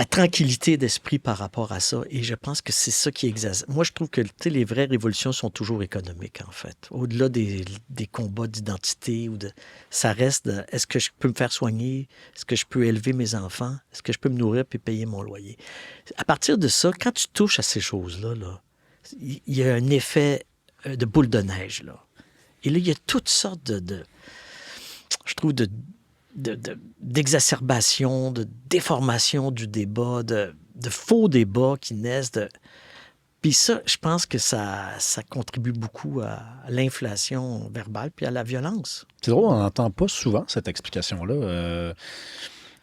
tranquillité d'esprit par rapport à ça. Et je pense que c'est ça qui exacerbe. Moi, je trouve que les vraies révolutions sont toujours économiques, en fait. Au-delà des combats d'identité, ça reste est-ce que je peux me faire soigner? Est-ce que je peux élever mes enfants? Est-ce que je peux me nourrir puis payer mon loyer? À partir de ça, quand tu touches à ces choses-là, il y a un effet de boule de neige, là. Et là, il y a toutes sortes je trouve, d'exacerbation, de déformation du débat, de faux débats qui naissent de... Puis ça, je pense que ça contribue beaucoup à l'inflation verbale puis à la violence. C'est drôle, on n'entend pas souvent cette explication-là.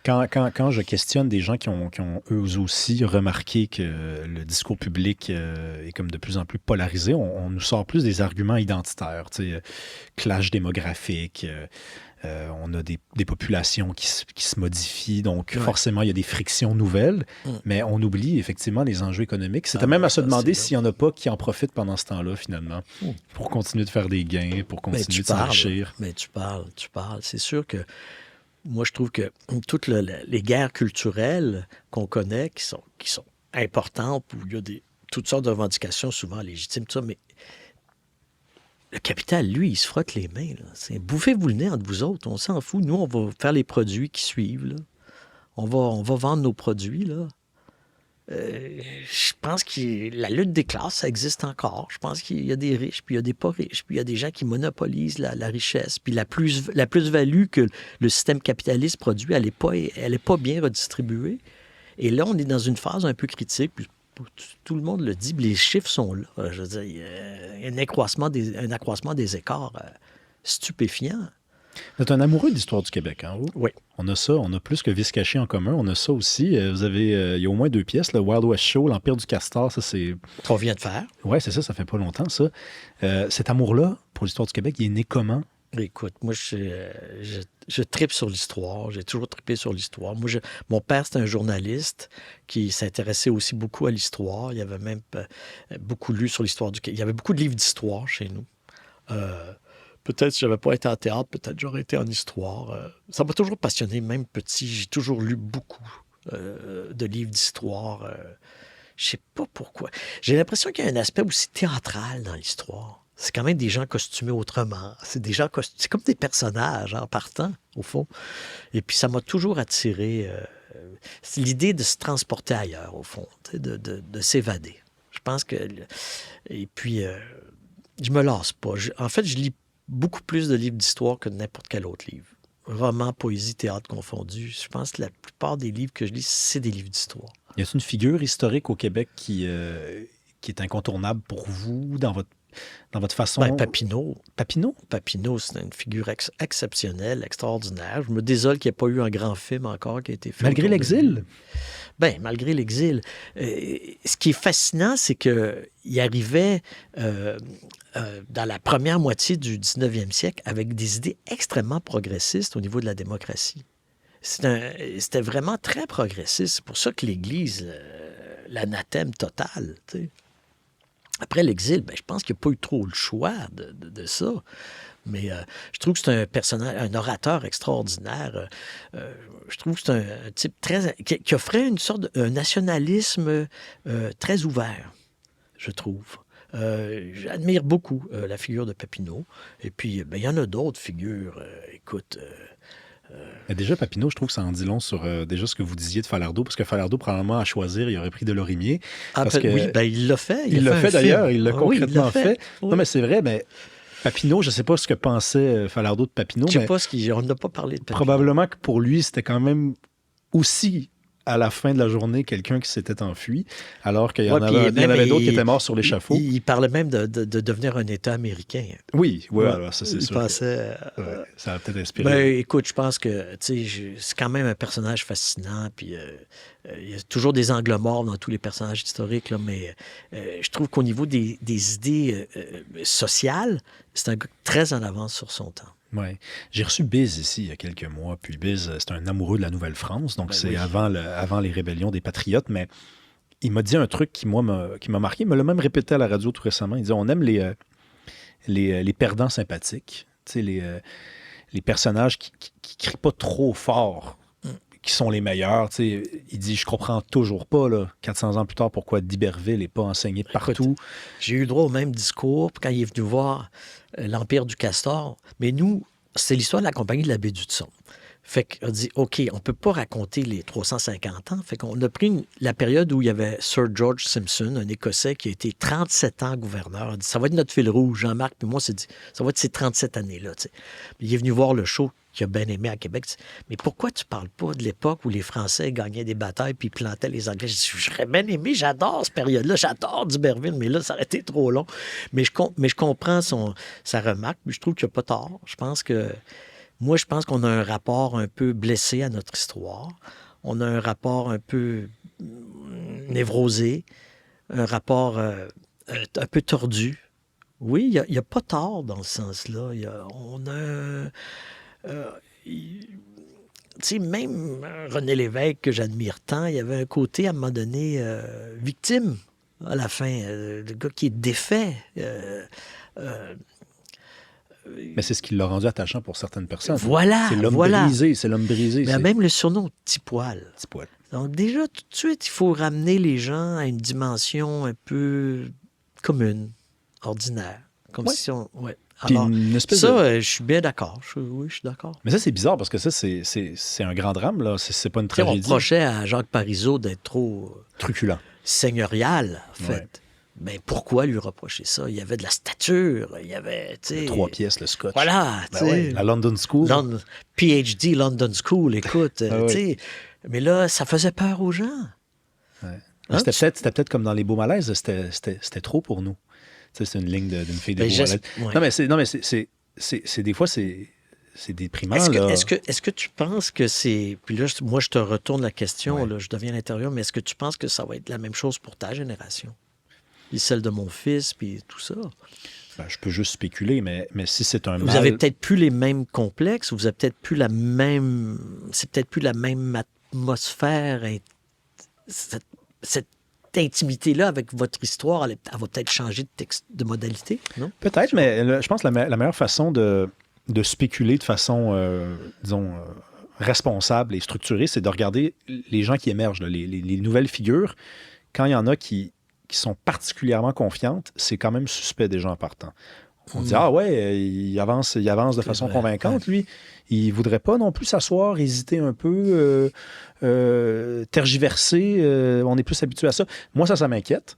Quand je questionne des gens qui ont eux aussi remarqué que le discours public est comme de plus en plus polarisé, on nous sort plus des arguments identitaires, clash démographique, on a des populations qui se modifient, donc forcément, il y a des frictions nouvelles, mais on oublie effectivement les enjeux économiques. C'était même à se demander s'il n'y en a pas qui en profitent pendant ce temps-là, finalement, pour continuer de faire des gains, pour continuer de s'enrichir. Mais tu parles. C'est sûr que moi, je trouve que toutes les guerres culturelles qu'on connaît, qui sont importantes, où il y a toutes sortes de revendications souvent légitimes, tout ça, mais le capital, lui, il se frotte les mains. Bouffez-vous le nez entre vous autres, on s'en fout. Nous, on va faire les produits qui suivent. Là. On va vendre nos produits. Là. Je pense que la lutte des classes, ça existe encore. Je pense qu'il y a des riches, puis il y a des pas riches, puis il y a des gens qui monopolisent la richesse. Puis la plus-value que le système capitaliste produit, elle est pas bien redistribuée. Et là, on est dans une phase un peu critique. Puis tout le monde le dit, les chiffres sont là. Je veux dire, il y a un accroissement des écarts stupéfiant. Vous êtes un amoureux de l'histoire du Québec, hein, vous? Oui. On a ça, on a plus que Vice caché en commun. On a ça aussi. Vous avez, il y a au moins 2 pièces, le Wild West Show, l'Empire du Castor, ça c'est... Qu'on vient de faire. Oui, c'est ça fait pas longtemps, ça. Cet amour-là, pour l'histoire du Québec, il est né comment? Écoute, moi, je tripe sur l'histoire. J'ai toujours trippé sur l'histoire. Moi, mon père, c'était un journaliste qui s'intéressait aussi beaucoup à l'histoire. Il avait même beaucoup lu sur l'histoire du Québec. Il y avait beaucoup de livres d'histoire chez nous. Peut-être si je n'avais pas été en théâtre, peut-être j'aurais été en histoire. Ça m'a toujours passionné, même petit. J'ai toujours lu beaucoup de livres d'histoire. Je ne sais pas pourquoi. J'ai l'impression qu'il y a un aspect aussi théâtral dans l'histoire. C'est quand même des gens costumés autrement. C'est c'est comme des personnages en partant, au fond. Et puis ça m'a toujours attiré. C'est l'idée de se transporter ailleurs, au fond, de s'évader. Je pense que... Et puis, je me lasse pas. En fait, je lis beaucoup plus de livres d'histoire que de n'importe quel autre livre. Romans, poésie, théâtre confondus. Je pense que la plupart des livres que je lis, c'est des livres d'histoire. Y a-t-il une figure historique au Québec qui est incontournable pour vous dans votre façon? Ben, Papineau. Papineau, C'est une figure exceptionnelle, extraordinaire. Je me désole qu'il n'y ait pas eu un grand film encore qui a été fait. Malgré l'exil? Bien, malgré l'exil. Ce qui est fascinant, c'est qu'il arrivait dans la première moitié du 19e siècle avec des idées extrêmement progressistes au niveau de la démocratie. C'était vraiment très progressiste. C'est pour ça que l'Église, l'anathème total, tu sais. Après l'exil, ben, je pense qu'il n'y a pas eu trop le choix de ça. Mais je trouve que c'est un personnage, un orateur extraordinaire. Je trouve que c'est un type qui offrait une sorte de nationalisme très ouvert, je trouve. J'admire beaucoup la figure de Papineau. Et puis, ben, il y en a d'autres figures. Écoute... Déjà, Papineau, je trouve que ça en dit long sur déjà ce que vous disiez de Falardeau, parce que Falardeau, probablement, à choisir, il aurait pris Delorimier. Oui, ben, il l'a fait. Il l'a fait d'ailleurs, il l'a concrètement fait. Oui. Non, mais c'est vrai, mais Papineau, je ne sais pas ce que pensait Falardeau de Papineau. Je ne sais pas on n'a pas parlé de Papineau. Probablement que pour lui, c'était quand même aussi, à la fin de la journée, quelqu'un qui s'était enfui, alors qu'il y en avait d'autres qui étaient morts sur l'échafaud. Il parlait même de devenir un État américain. Oui, alors ça, c'est sûr. Il pensait... ça a peut-être inspiré. Ben, écoute, je pense que c'est quand même un personnage fascinant, puis il y a toujours des angles morts dans tous les personnages historiques, là, mais je trouve qu'au niveau des idées sociales, c'est un gars très en avance sur son temps. Oui. J'ai reçu Biz ici il y a quelques mois. Puis Biz, c'est un amoureux de la Nouvelle-France. Donc, c'est oui. avant les rébellions des Patriotes. Mais il m'a dit un truc qui m'a marqué. Il me l'a même répété à la radio tout récemment. Il dit on aime les perdants sympathiques. Tu sais, les personnages qui crient pas trop fort, qui sont les meilleurs. Tu sais, il dit je comprends toujours pas, là, 400 ans plus tard, pourquoi d'Iberville n'est pas enseigné partout. Écoute, j'ai eu droit au même discours quand il est venu voir l'Empire du Castor. Mais nous, c'est l'histoire de la Compagnie de la Baie du Thon. Fait qu'on dit, OK, on ne peut pas raconter les 350 ans. Fait qu'on a pris la période où il y avait Sir George Simpson, un Écossais qui a été 37 ans gouverneur. On a dit, ça va être notre fil rouge. Jean-Marc, puis moi, c'est dit, ça va être ces 37 années-là. Tu sais. Il est venu voir le show qu'il a bien aimé à Québec. Mais pourquoi tu parles pas de l'époque où les Français gagnaient des batailles puis plantaient les Anglais? Je dis, j'aurais bien aimé, j'adore cette période-là, j'adore d'Iberville, mais là, ça aurait été trop long. Mais je comprends sa remarque, mais je trouve qu'il n'a pas tort. Je pense qu'on a un rapport un peu blessé à notre histoire. On a un rapport un peu névrosé, un rapport un peu tordu. Oui, il n'y a pas tort dans ce sens-là. Tu sais, même René Lévesque, que j'admire tant, il y avait un côté, à un moment donné, victime, à la fin. Le gars qui est défait. Mais c'est ce qui l'a rendu attachant pour certaines personnes. Voilà, c'est l'homme brisé, c'est l'homme brisé. Mais même le surnom Petit Poil. Petit Poil. Donc déjà, tout de suite, il faut ramener les gens à une dimension un peu commune, ordinaire. Comme si on... Ouais. Puis Alors, une espèce ça, de... je suis bien d'accord. Oui, je suis d'accord. Mais ça, c'est bizarre parce que ça, c'est un grand drame, là. C'est pas une Tu sais, on tragédie. reprochait à Jacques Parizeau d'être trop Truculent. seigneurial, en fait. Ouais. Mais pourquoi lui reprocher ça? Il y avait de la stature, il y avait, tu sais... 3 pièces, le scotch. Voilà, tu Ben ouais, sais... la London School. PhD London School, écoute, Ah tu oui. sais... Mais là, ça faisait peur aux gens. Ouais. Hein, C'était peut-être comme dans les beaux malaises, c'était trop pour nous. Tu sais, c'est une ligne d'une fille des Ben, beaux malaises. ouais. Non, mais c'est des fois, c'est déprimant, Est-ce là. que tu penses que c'est... Puis là, moi, je te retourne la question, Ouais. là, je deviens à l'intérieur, mais est-ce que tu penses que ça va être la même chose pour ta génération? Puis celle de mon fils, puis tout ça? Ben, je peux juste spéculer, mais si c'est un Vous mal... avez peut-être plus les mêmes complexes, vous avez peut-être plus la même... C'est peut-être plus la même atmosphère, cette intimité-là avec votre histoire, elle va peut-être changer de modalité, non? Peut-être, mais je pense que la meilleure façon de spéculer de façon, disons, responsable et structurée, c'est de regarder les gens qui émergent, là, les nouvelles figures. Quand il y en a qui sont particulièrement confiantes, c'est quand même suspect déjà en partant. On dit, ah ouais, il avance de façon convaincante, lui. Il ne voudrait pas non plus s'asseoir, hésiter un peu, tergiverser. On est plus habitué à ça. Moi, ça m'inquiète.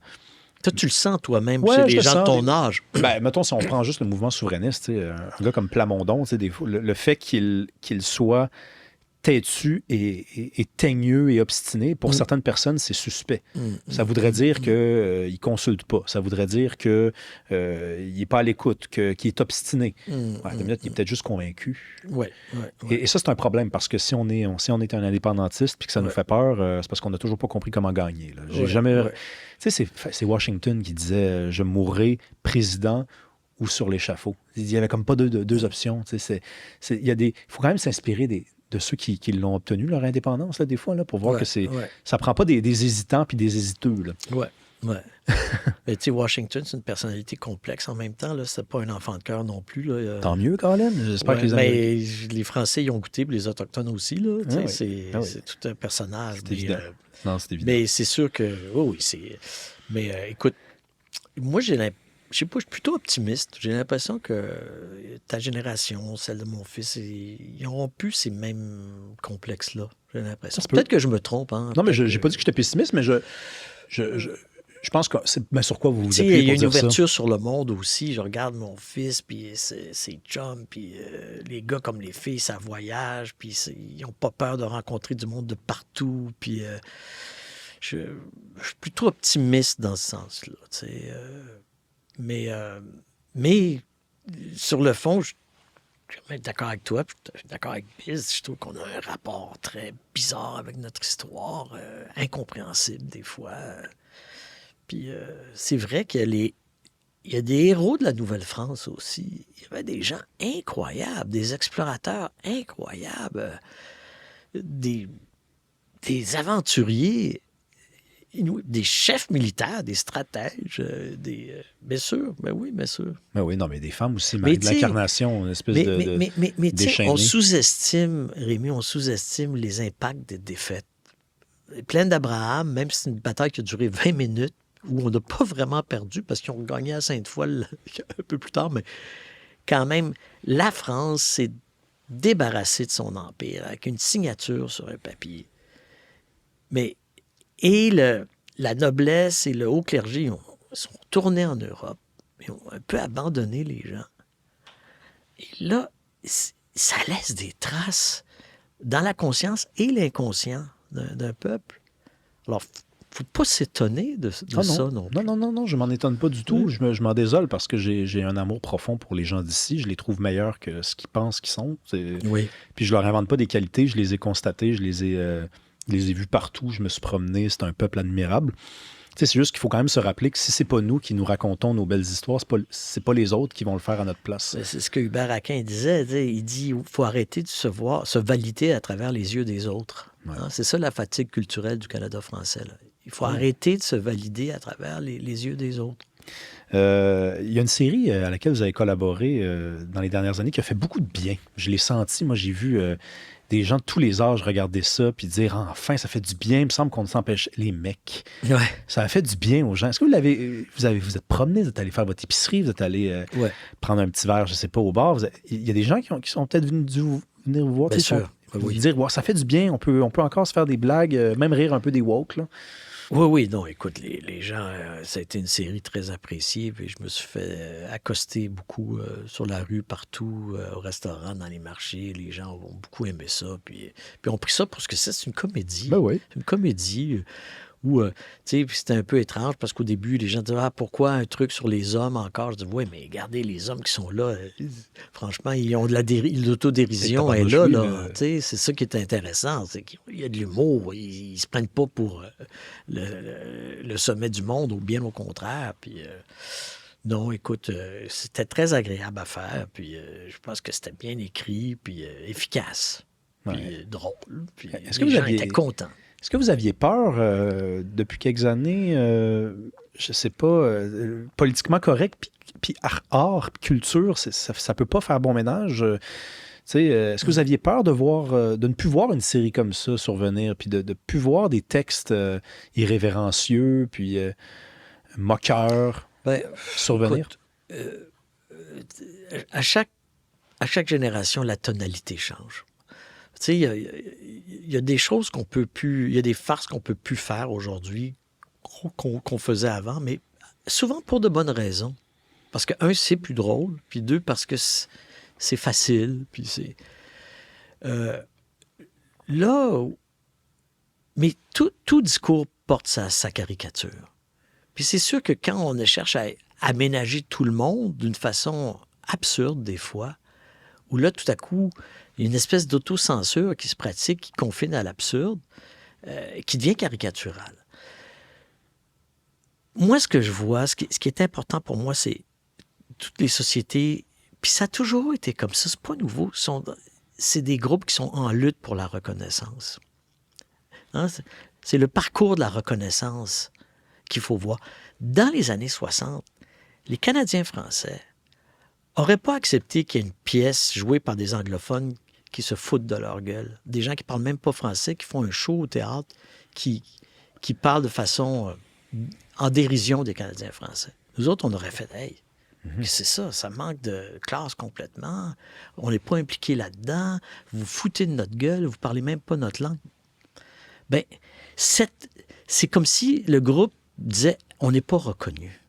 Toi, tu le sens toi-même Ouais, chez je les le gens de sens. ton âge. Ben, mettons, si on prend juste le mouvement souverainiste, tu sais, un gars comme Plamondon, tu sais, des fois, le fait qu'il soit têtu et teigneux et obstiné, pour certaines personnes, c'est suspect. Ça voudrait dire qu'il ne consulte pas. Ça voudrait dire qu'il n'est pas à l'écoute, qu'il est obstiné. Il est peut-être juste convaincu. Ouais. Et ça, c'est un problème, parce que si on est un indépendantiste puis que ça nous fait peur, c'est parce qu'on n'a toujours pas compris comment gagner. Là. J'ai jamais... Tu sais, c'est Washington qui disait « Je mourrai président ou sur l'échafaud ». Il n'y avait comme pas deux options. Tu sais, il faut quand même s'inspirer de ceux qui l'ont obtenu, leur indépendance, là, des fois, là, pour voir que ça prend pas des hésitants puis des hésiteux. Là. Ouais. Mais tu sais, Washington, c'est une personnalité complexe en même temps. Là, c'est pas un enfant de cœur non plus. Là. Tant mieux, Colin. J'espère que les Français y ont goûté, puis les Autochtones aussi. Là, c'est tout un personnage. C'est évident. Non, c'est évident. Mais c'est sûr que... oui, c'est... Mais écoute, moi, je sais pas, je suis plutôt optimiste. J'ai l'impression que ta génération, celle de mon fils, ils n'auront plus ces mêmes complexes-là. J'ai l'impression. Peut-être que je me trompe. Hein, non, mais je n'ai pas dit que j'étais pessimiste, mais je pense que c'est sur quoi vous vous appuyez pour dire ça. Il y a une ouverture sur le monde aussi. Je regarde mon fils, puis ses chums, puis les gars comme les filles, ça voyage, puis ils n'ont pas peur de rencontrer du monde de partout, puis je suis plutôt optimiste dans ce sens-là. Mais sur le fond, je suis d'accord avec toi, puis je suis d'accord avec Biz. Je trouve qu'on a un rapport très bizarre avec notre histoire, incompréhensible des fois. Puis c'est vrai qu'il y a des héros de la Nouvelle-France aussi. Il y avait des gens incroyables, des explorateurs incroyables, des aventuriers, des chefs militaires, des stratèges, bien sûr, ben oui, bien sûr. Ben oui, non, mais des femmes aussi, de l'incarnation, une espèce mais déchaînée. On sous-estime, Rémi, les impacts des défaites. Plaine d'Abraham, même si c'est une bataille qui a duré 20 minutes, où on n'a pas vraiment perdu parce qu'ils ont gagné à Sainte-Foy un peu plus tard, mais quand même, la France s'est débarrassée de son empire avec une signature sur un papier. Mais, la noblesse et le haut clergé sont tournés en Europe et ont un peu abandonné les gens. Et là, ça laisse des traces dans la conscience et l'inconscient d'un peuple. Alors, il ne faut pas s'étonner de ça non plus. Non, je m'en étonne pas du tout. Je m'en désole parce que j'ai un amour profond pour les gens d'ici. Je les trouve meilleurs que ce qu'ils pensent qu'ils sont. Oui. Puis je leur invente pas des qualités. Je les ai constatées, je les ai vus partout. Je me suis promené. C'est un peuple admirable. C'est juste qu'il faut quand même se rappeler que si c'est pas nous qui nous racontons nos belles histoires, c'est pas les autres qui vont le faire à notre place. C'est ce que Hubert Aquin disait. Il dit qu'il faut arrêter de se valider à travers les yeux des autres. Ouais. Hein? C'est ça la fatigue culturelle du Canada français. Là. Il faut arrêter de se valider à travers les yeux des autres. Il y a une série à laquelle vous avez collaboré dans les dernières années qui a fait beaucoup de bien. Je l'ai senti. Moi, j'ai vu des gens de tous les âges regarder ça puis dire enfin, ça fait du bien. Il me semble qu'on s'empêche. Les mecs, Ouais. ça a fait du bien aux gens. Est-ce que vous êtes promené, vous êtes allé faire votre épicerie, vous êtes allé Ouais. prendre un petit verre, je sais pas, au bar. Il y a des gens qui sont peut-être venir vous voir. Bien sûr. Vous dire, wow, ça fait du bien, on peut encore se faire des blagues, même rire un peu des woke, là. Oui, non, écoute, les gens, ça a été une série très appréciée, puis je me suis fait accoster beaucoup sur la rue, partout, au restaurant, dans les marchés. Les gens ont beaucoup aimé ça, puis ont pris ça pour ce que c'est une comédie. Ben oui. C'est une comédie où, tu sais, puis c'était un peu étrange parce qu'au début, les gens disaient, pourquoi un truc sur les hommes encore? Je dis, oui, mais regardez, les hommes qui sont là, franchement, ils ont de l'autodérision est là, tu sais, c'est ça qui est intéressant, c'est qu'il y a de l'humour, ils se prennent pas pour le sommet du monde, ou bien au contraire, puis non, écoute, c'était très agréable à faire, puis je pense que c'était bien écrit, puis efficace, puis drôle, puis les gens étaient contents. Est-ce que vous aviez peur depuis quelques années, je sais pas, politiquement correct, puis art, puis culture, ça peut pas faire bon ménage? Est-ce que vous aviez peur de ne plus voir une série comme ça survenir, puis de ne plus voir des textes irrévérencieux, puis moqueurs survenir? Écoute, à chaque génération, la tonalité change. Tu sais, il y a des choses qu'on peut plus... Il y a des farces qu'on peut plus faire aujourd'hui qu'on faisait avant, mais souvent pour de bonnes raisons. Parce que, un, c'est plus drôle, puis deux, parce que c'est facile, puis c'est... là... Mais tout discours porte sa caricature. Puis c'est sûr que quand on cherche à aménager tout le monde d'une façon absurde, des fois, où là, tout à coup... Il y a une espèce d'autocensure qui se pratique, qui confine à l'absurde, qui devient caricaturale. Moi, ce que je vois, ce qui est important pour moi, c'est toutes les sociétés, puis ça a toujours été comme ça, c'est pas nouveau, c'est des groupes qui sont en lutte pour la reconnaissance. Hein? C'est le parcours de la reconnaissance qu'il faut voir. Dans les années 60, les Canadiens français n'auraient pas accepté qu'il y ait une pièce jouée par des anglophones qui se foutent de leur gueule. Des gens qui ne parlent même pas français, qui font un show au théâtre, qui parlent de façon en dérision des Canadiens français. Nous autres, on aurait fait « Hey, c'est ça manque de classe complètement. On n'est pas impliqués là-dedans. Vous vous foutez de notre gueule, vous ne parlez même pas notre langue. » Bien, c'est comme si le groupe disait « On n'est pas reconnu. »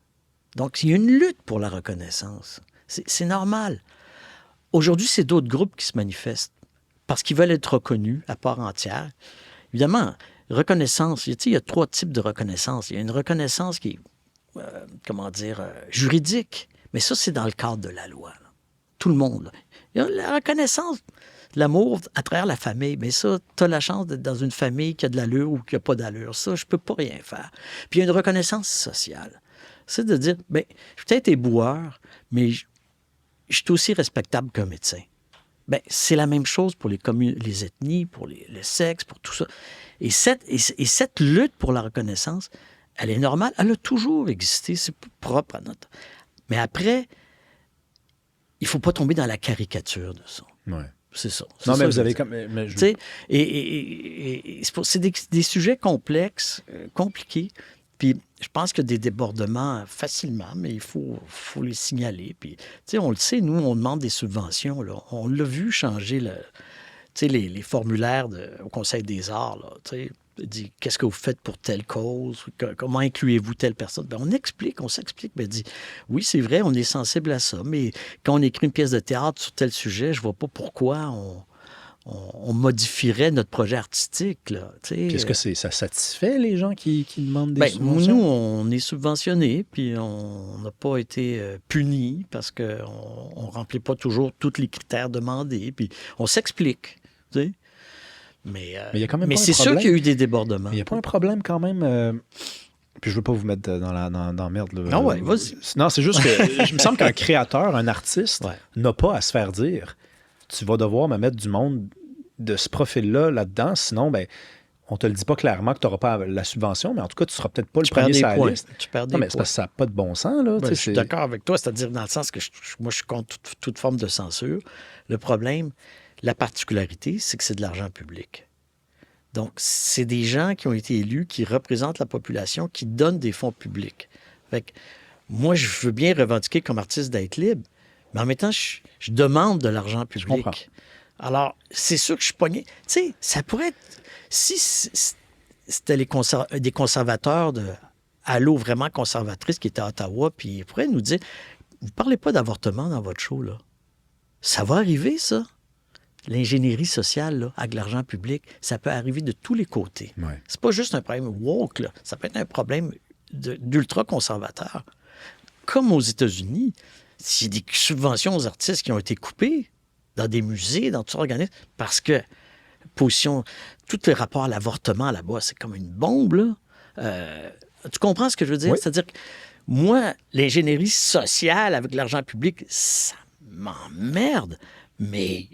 Donc, il y a une lutte pour la reconnaissance. C'est normal. Aujourd'hui, c'est d'autres groupes qui se manifestent parce qu'ils veulent être reconnus à part entière. Évidemment, reconnaissance, il y a 3 types de reconnaissance. Il y a une reconnaissance qui est, juridique, mais ça, c'est dans le cadre de la loi. Là. Tout le monde. Là. Il y a la reconnaissance, l'amour à travers la famille. Mais ça, tu as la chance d'être dans une famille qui a de l'allure ou qui n'a pas d'allure. Ça, je ne peux pas rien faire. Puis il y a une reconnaissance sociale. C'est de dire, bien, je suis peut-être éboueur, mais je suis aussi respectable qu'un médecin. Bien, c'est la même chose pour les ethnies, pour le sexe, pour tout ça. Et cette lutte pour la reconnaissance, elle est normale, elle a toujours existé, c'est propre à notre... Mais après, il ne faut pas tomber dans la caricature de ça. Ouais. C'est ça. Non, ça mais vous avez comme... c'est des sujets complexes, compliqués. Puis je pense qu'il y a des débordements facilement, mais il faut les signaler. Puis, on le sait, nous, on demande des subventions. Là. On l'a vu changer les formulaires au Conseil des arts. Là, dit, qu'est-ce que vous faites pour telle cause? Comment incluez-vous telle personne? Bien, on s'explique. Bien, dit, oui, c'est vrai, on est sensible à ça, mais quand on écrit une pièce de théâtre sur tel sujet, je ne vois pas pourquoi on modifierait notre projet artistique. Là, puis est-ce que ça satisfait les gens qui demandent des subventions? Nous, on est subventionnés, puis on n'a pas été punis parce qu'on ne remplit pas toujours tous les critères demandés, puis on s'explique. Mais il y a quand même c'est sûr qu'il y a eu des débordements. Il n'y a pas un problème quand même... Puis je ne veux pas vous mettre dans la merde. Là. Non, ouais, vas-y. Non, c'est juste que il me semble qu'un créateur, un artiste, n'a pas à se faire dire tu vas devoir me mettre du monde de ce profil-là là-dedans, sinon, ben, on te le dit pas clairement que tu n'auras pas la subvention, mais en tout cas, tu ne seras peut-être pas le premier sur la liste. Tu perds des non, mais points. c'est parce que ça n'a pas de bon sens. Là, je suis d'accord avec toi, c'est-à-dire dans le sens que moi, je suis contre toute forme de censure. Le problème, La particularité, c'est que c'est de l'argent public. Donc, c'est des gens qui ont été élus, qui représentent la population, qui donnent des fonds publics. Fait que moi, je veux bien revendiquer comme artiste d'être libre, mais en même temps, je demande de l'argent Je comprends. public. Alors, c'est sûr que je suis pogné. Tu sais, ça pourrait être... Si c'était des conservateurs de Allô vraiment conservatrices qui étaient à Ottawa, puis ils pourraient nous dire, vous parlez pas d'avortement dans votre show, là. Ça va arriver, ça. L'ingénierie sociale, là, avec l'argent public, ça peut arriver de tous les côtés. Ouais. C'est pas juste un problème woke, là. Ça peut être un problème d'ultra-conservateur. Comme aux États-Unis, s'il y a des subventions aux artistes qui ont été coupées dans des musées, dans tout organisme, parce que position, tout le rapport à l'avortement là-bas, c'est comme une bombe, là. Tu comprends ce que je veux dire? Oui. C'est-à-dire que moi, l'ingénierie sociale avec l'argent public, ça m'emmerde, mais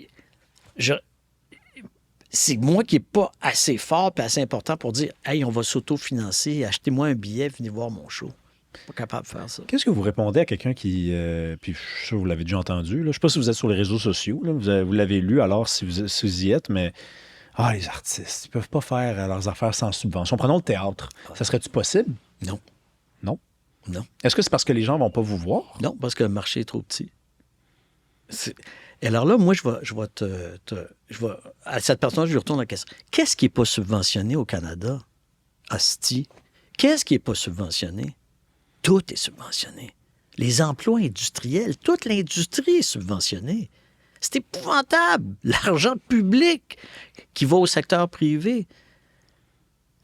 c'est moi qui n'ai pas assez fort et assez important pour dire « Hey, on va s'autofinancer, achetez-moi un billet, venez voir mon show. » Pas capable de faire ça. Qu'est-ce que vous répondez à quelqu'un qui, puis je suis sûr que vous l'avez déjà entendu, là. Je ne sais pas si vous êtes sur les réseaux sociaux, là. Vous l'avez lu alors si vous y êtes, mais les artistes, ils ne peuvent pas faire leurs affaires sans subvention. Prenons le théâtre. Ça serait-tu possible? Non. Non? Non. Est-ce que c'est parce que les gens ne vont pas vous voir? Non, parce que le marché est trop petit. Et alors là, moi, je vais à cette personne, je lui retourne la question. Qu'est-ce qui n'est pas subventionné au Canada? Hostie. Qu'est-ce qui n'est pas subventionné? Tout est subventionné. Les emplois industriels, toute l'industrie est subventionnée. C'est épouvantable. L'argent public qui va au secteur privé.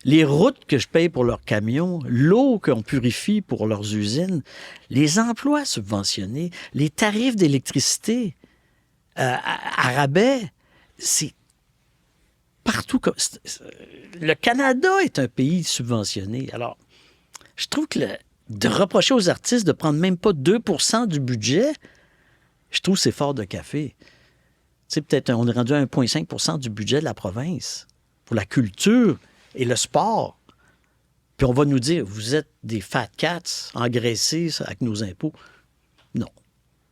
Les routes que je paye pour leurs camions, l'eau qu'on purifie pour leurs usines, les emplois subventionnés, les tarifs d'électricité à rabais, c'est partout. Le Canada est un pays subventionné. Alors, je trouve que de reprocher aux artistes de prendre même pas 2 % du budget, je trouve que c'est fort de café. Tu sais, peut-être on est rendu à 1,5 % du budget de la province pour la culture et le sport. Puis on va nous dire, vous êtes des fat cats engraissés avec nos impôts. Non,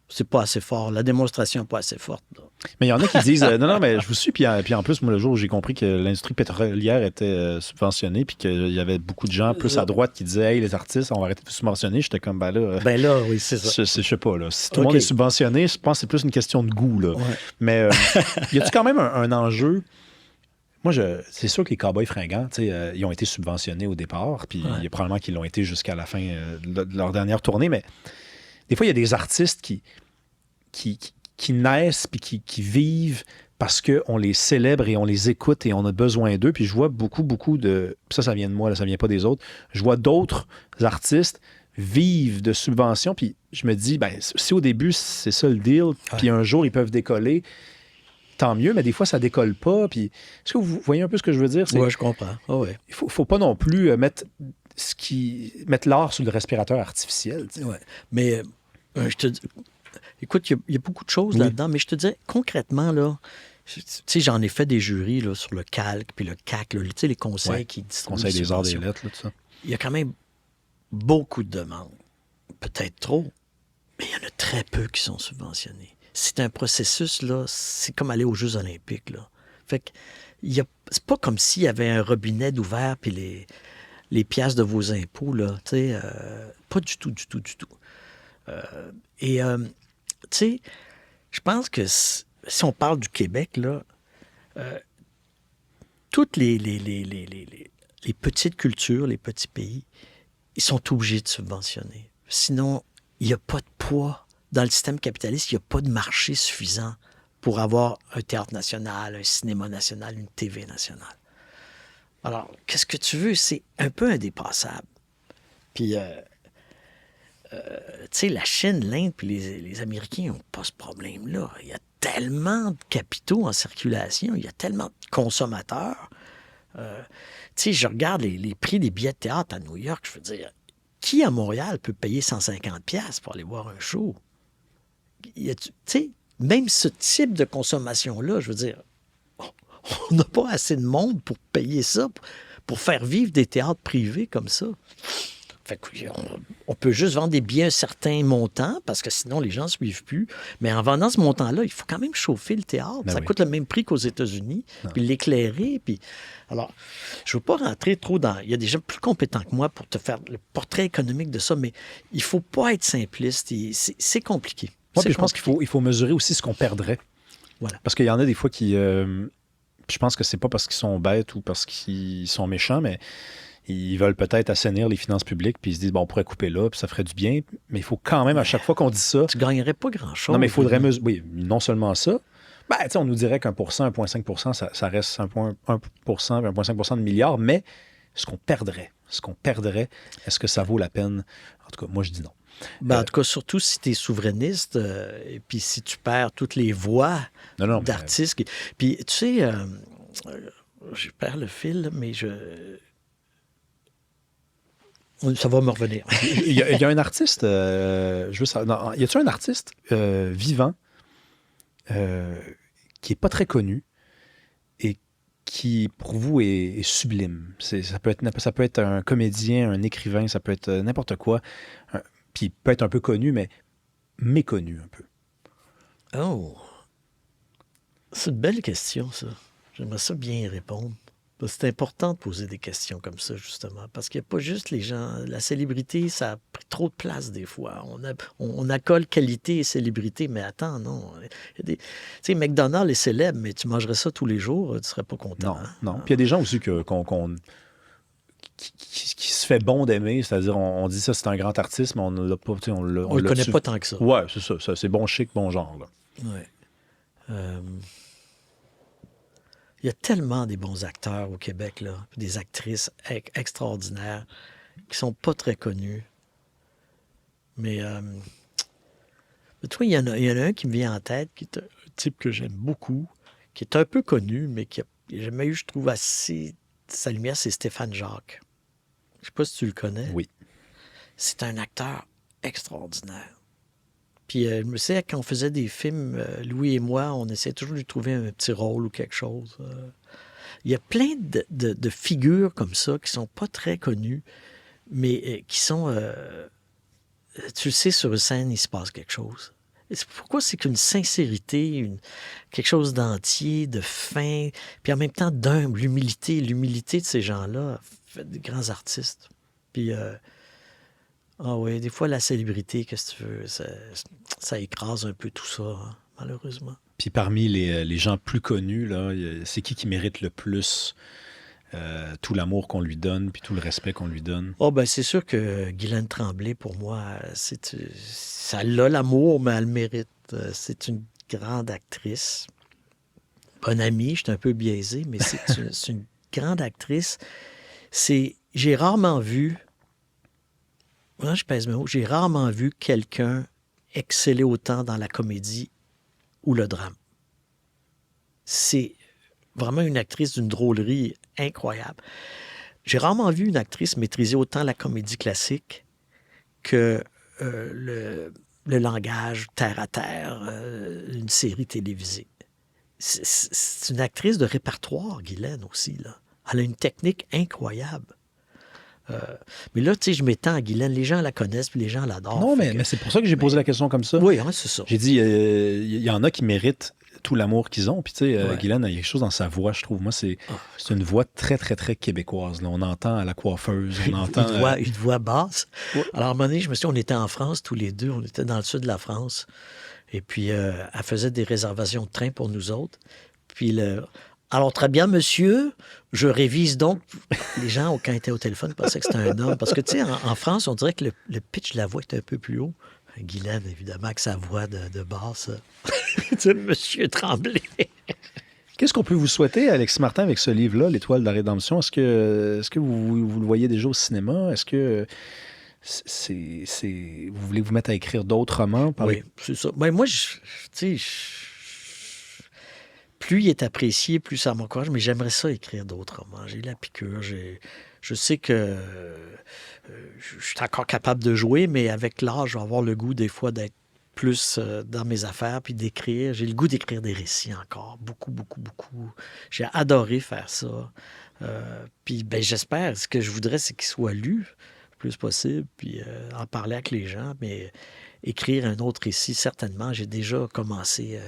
c'est pas assez fort. La démonstration n'est pas assez forte. Là. Mais il y en a qui disent, non, mais je vous suis. Puis en plus, moi, le jour où j'ai compris que l'industrie pétrolière était subventionnée, puis qu'il y avait beaucoup de gens plus à droite qui disaient, hey, les artistes, on va arrêter de subventionner, j'étais comme, ben là. Ben là, oui, c'est ça. Je sais pas, là. Si tout le monde est subventionné, je pense que c'est plus une question de goût, là. Ouais. Mais y a-tu quand même un enjeu? Moi, c'est sûr que les Cowboys fringants, ils ont été subventionnés au départ, puis il y a probablement qu'ils l'ont été jusqu'à la fin de leur dernière tournée, mais des fois, il y a des artistes qui naissent puis qui vivent parce qu'on les célèbre et on les écoute et on a besoin d'eux. Puis je vois beaucoup de... Ça vient de moi, là, ça vient pas des autres. Je vois d'autres artistes vivre de subventions, puis je me dis, ben si au début, c'est ça le deal, puis un jour, ils peuvent décoller, tant mieux, mais des fois, ça décolle pas. Puis, est-ce que vous voyez un peu ce que je veux dire? Oui, je comprends. Oh, ouais. Il faut pas non plus mettre l'art sur le respirateur artificiel. Ouais. Mais je te dis, écoute, il y a beaucoup de choses là-dedans, mais je te dis, concrètement, là, tu sais, j'en ai fait des jurys là, sur le CALC, puis le CAC, là, tu sais, les conseils qui distribuent Conseil des arts, des subventions. lettres, là, tout ça. Il y a quand même beaucoup de demandes. Peut-être trop, mais il y en a très peu qui sont subventionnés. C'est un processus, là, c'est comme aller aux Jeux olympiques, là. Fait que, c'est pas comme s'il y avait un robinet d'ouvert puis les piastres de vos impôts, là, tu sais, pas du tout. Tu sais, je pense que si on parle du Québec, là, toutes les petites cultures, les petits pays, ils sont obligés de subventionner. Sinon, il n'y a pas de poids. Dans le système capitaliste, il n'y a pas de marché suffisant pour avoir un théâtre national, un cinéma national, une TV nationale. Alors, qu'est-ce que tu veux? C'est un peu indépassable. Puis, tu sais, la Chine, l'Inde puis les Américains n'ont pas ce problème-là. Il y a tellement de capitaux en circulation, il y a tellement de consommateurs. Tu sais, je regarde les prix des billets de théâtre à New York, je veux dire, qui à Montréal peut payer 150$ pour aller voir un show? Tu sais, même ce type de consommation-là, je veux dire, on n'a pas assez de monde pour payer ça, pour faire vivre des théâtres privés comme ça. Fait qu'on peut juste vendre des billets à un certain montant parce que sinon, les gens ne suivent plus. Mais en vendant ce montant-là, il faut quand même chauffer le théâtre. Ben ça oui. coûte le même prix qu'aux États-Unis. Non. Puis l'éclairer. Puis... Alors, je ne veux pas rentrer trop dans... Il y a des gens plus compétents que moi pour te faire le portrait économique de ça, mais il ne faut pas être simpliste. C'est compliqué. Moi, C'est puis je pense compliqué. qu'il faut mesurer aussi ce qu'on perdrait. Voilà. Parce qu'il y en a des fois qui... je pense que c'est pas parce qu'ils sont bêtes ou parce qu'ils sont méchants, mais ils veulent peut-être assainir les finances publiques, puis ils se disent, bon, on pourrait couper là, puis ça ferait du bien. Mais il faut quand même, à chaque fois qu'on dit ça... Tu ne gagnerais pas grand-chose. Non, mais il faudrait mesurer... Oui, non seulement ça. Ben, tu sais, on nous dirait qu'1%, 1,5%, ça reste 1,1%, 1,5% de milliards, mais ce qu'on perdrait, est-ce que ça vaut la peine? En tout cas, moi, je dis non. Ben, en tout cas, surtout si tu es souverainiste et puis si tu perds toutes les voix Non, d'artistes. Puis, tu sais, je perds le fil, mais ça va me revenir. Il y a un artiste, je veux savoir, non, y a-t-il un artiste vivant qui n'est pas très connu et qui, pour vous, est sublime? Ça peut être un comédien, un écrivain, ça peut être n'importe quoi. Puis il peut être un peu connu, mais méconnu un peu. Oh! C'est une belle question, ça. J'aimerais ça bien y répondre. Parce que c'est important de poser des questions comme ça, justement. Parce qu'il n'y a pas juste les gens... La célébrité, ça a pris trop de place, des fois. On accole qualité et célébrité, mais attends, non. Tu sais, McDonald's est célèbre, mais tu mangerais ça tous les jours, tu ne serais pas content. Non, hein? non. Puis il y a des gens aussi qui se fait bon d'aimer, c'est-à-dire on dit ça, c'est un grand artiste, mais on ne l'a pas... On le connaît pas tant que ça. Ouais, c'est ça. C'est bon chic, bon genre. Là. Ouais. Il y a tellement des bons acteurs au Québec, là, des actrices extraordinaires qui sont pas très connus. Mais tu vois, il y en a un qui me vient en tête, qui est un type que j'aime beaucoup, qui est un peu connu, mais qui n'a jamais eu, je trouve, assez sa lumière, c'est Stéphane Jacques. Je sais pas si tu le connais. Oui. C'est un acteur extraordinaire. Puis je me sais, quand on faisait des films, Louis et moi, on essayait toujours de lui trouver un petit rôle ou quelque chose. Il y a plein de figures comme ça qui sont pas très connues, mais qui sont... tu le sais, sur une scène, il se passe quelque chose. Pourquoi c'est qu'une sincérité, quelque chose d'entier, de fin, puis en même temps d'humble, l'humilité de ces gens-là fait des grands artistes. Puis... ah oui, des fois, la célébrité, qu'est-ce que tu veux, ça écrase un peu tout ça, hein, malheureusement. Puis parmi les gens plus connus, là, c'est qui mérite le plus tout l'amour qu'on lui donne, puis tout le respect qu'on lui donne? Oh, ben c'est sûr que Guylaine Tremblay, pour moi, ça a l'amour, mais elle le mérite. C'est une grande actrice. Bonne amie, je suis un peu biaisé, mais c'est une grande actrice. J'ai rarement vu... je pèse mes mots. J'ai rarement vu quelqu'un exceller autant dans la comédie ou le drame. C'est vraiment une actrice d'une drôlerie incroyable. J'ai rarement vu une actrice maîtriser autant la comédie classique que le langage terre à terre, une série télévisée. C'est une actrice de répertoire, Guylaine, aussi, là. Elle a une technique incroyable. Mais là, tu sais, je m'étends à Guylaine. Les gens la connaissent, puis les gens l'adorent. Non, mais c'est pour ça que j'ai posé la question comme ça. Oui, hein, c'est ça. J'ai dit, il y en a qui méritent tout l'amour qu'ils ont. Puis, tu sais, Ouais. Guylaine, il y a quelque chose dans sa voix, je trouve. Moi, c'est une voix très, très, très québécoise. Là. On entend à la coiffeuse, on entend... Une voix basse. Ouais. Alors, à un moment donné, je me suis dit, on était en France tous les deux. On était dans le sud de la France. Et puis, elle faisait des réservations de train pour nous autres. Puis, alors, très bien, monsieur, je révise donc. Les gens, quand ils étaient au téléphone, pensaient que c'était un homme. Parce que, tu sais, en France, on dirait que le pitch de la voix est un peu plus haut. Guylaine, évidemment, avec sa voix de basse. Tu sais, monsieur Tremblay. Qu'est-ce qu'on peut vous souhaiter, Alexis Martin, avec ce livre-là, L'Étoile de la Rédemption? Est-ce que vous le voyez déjà au cinéma? Est-ce que vous voulez vous mettre à écrire d'autres romans? Oui, c'est ça. Ben, moi, tu sais, plus il est apprécié, plus ça m'encourage, mais j'aimerais ça écrire d'autres romans. J'ai la piqûre, je sais que je suis encore capable de jouer, mais avec l'âge, je vais avoir le goût des fois d'être plus dans mes affaires, puis d'écrire. J'ai le goût d'écrire des récits encore, beaucoup, beaucoup, beaucoup. J'ai adoré faire ça. Puis ben, j'espère, ce que je voudrais, c'est qu'il soit lu plus possible, puis en parler avec les gens, mais écrire un autre récit, certainement, j'ai déjà commencé.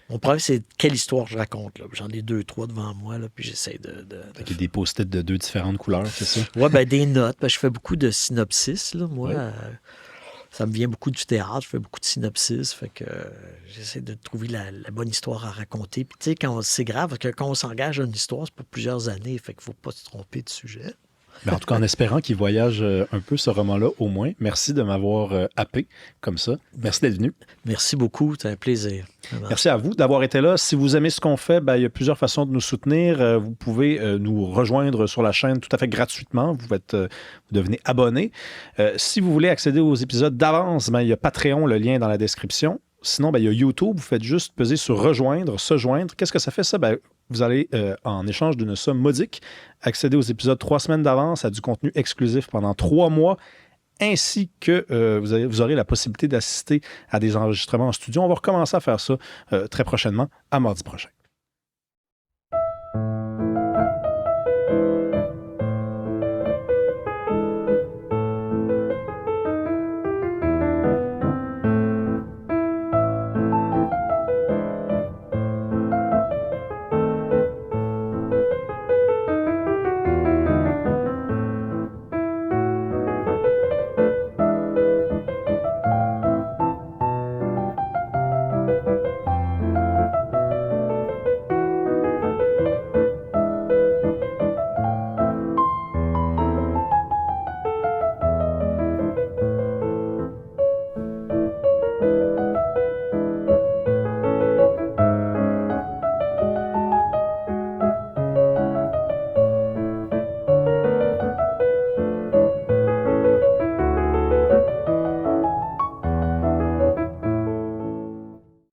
Mon problème, c'est quelle histoire je raconte. Là. J'en ai 2, 3 devant moi, là, puis j'essaie Il y a des post-it de 2 différentes couleurs, c'est ça? Oui, ben des notes. Ben, je fais beaucoup de synopsis, là, moi. Oui. Ça me vient beaucoup du théâtre. Je fais beaucoup de synopsis. Fait que j'essaie de trouver la bonne histoire à raconter. Puis, tu sais, c'est grave, parce que quand on s'engage dans une histoire, c'est pour plusieurs années. Fait qu'il ne faut pas se tromper de sujet. Mais en tout cas, en espérant qu'il voyage un peu ce roman-là, au moins. Merci de m'avoir happé comme ça. Merci d'être venu. Merci beaucoup. C'est un plaisir. Vraiment. Merci à vous d'avoir été là. Si vous aimez ce qu'on fait, il y a plusieurs façons de nous soutenir. Vous pouvez nous rejoindre sur la chaîne tout à fait gratuitement. Vous devenez abonné. Si vous voulez accéder aux épisodes d'avance, il y a Patreon, le lien est dans la description. Sinon, il y a YouTube. Vous faites juste peser sur rejoindre, se joindre. Qu'est-ce que ça fait, ça? Vous allez, en échange d'une somme modique, accéder aux épisodes 3 semaines d'avance, à du contenu exclusif pendant 3 mois, ainsi que vous aurez la possibilité d'assister à des enregistrements en studio. On va recommencer à faire ça très prochainement, à mardi prochain.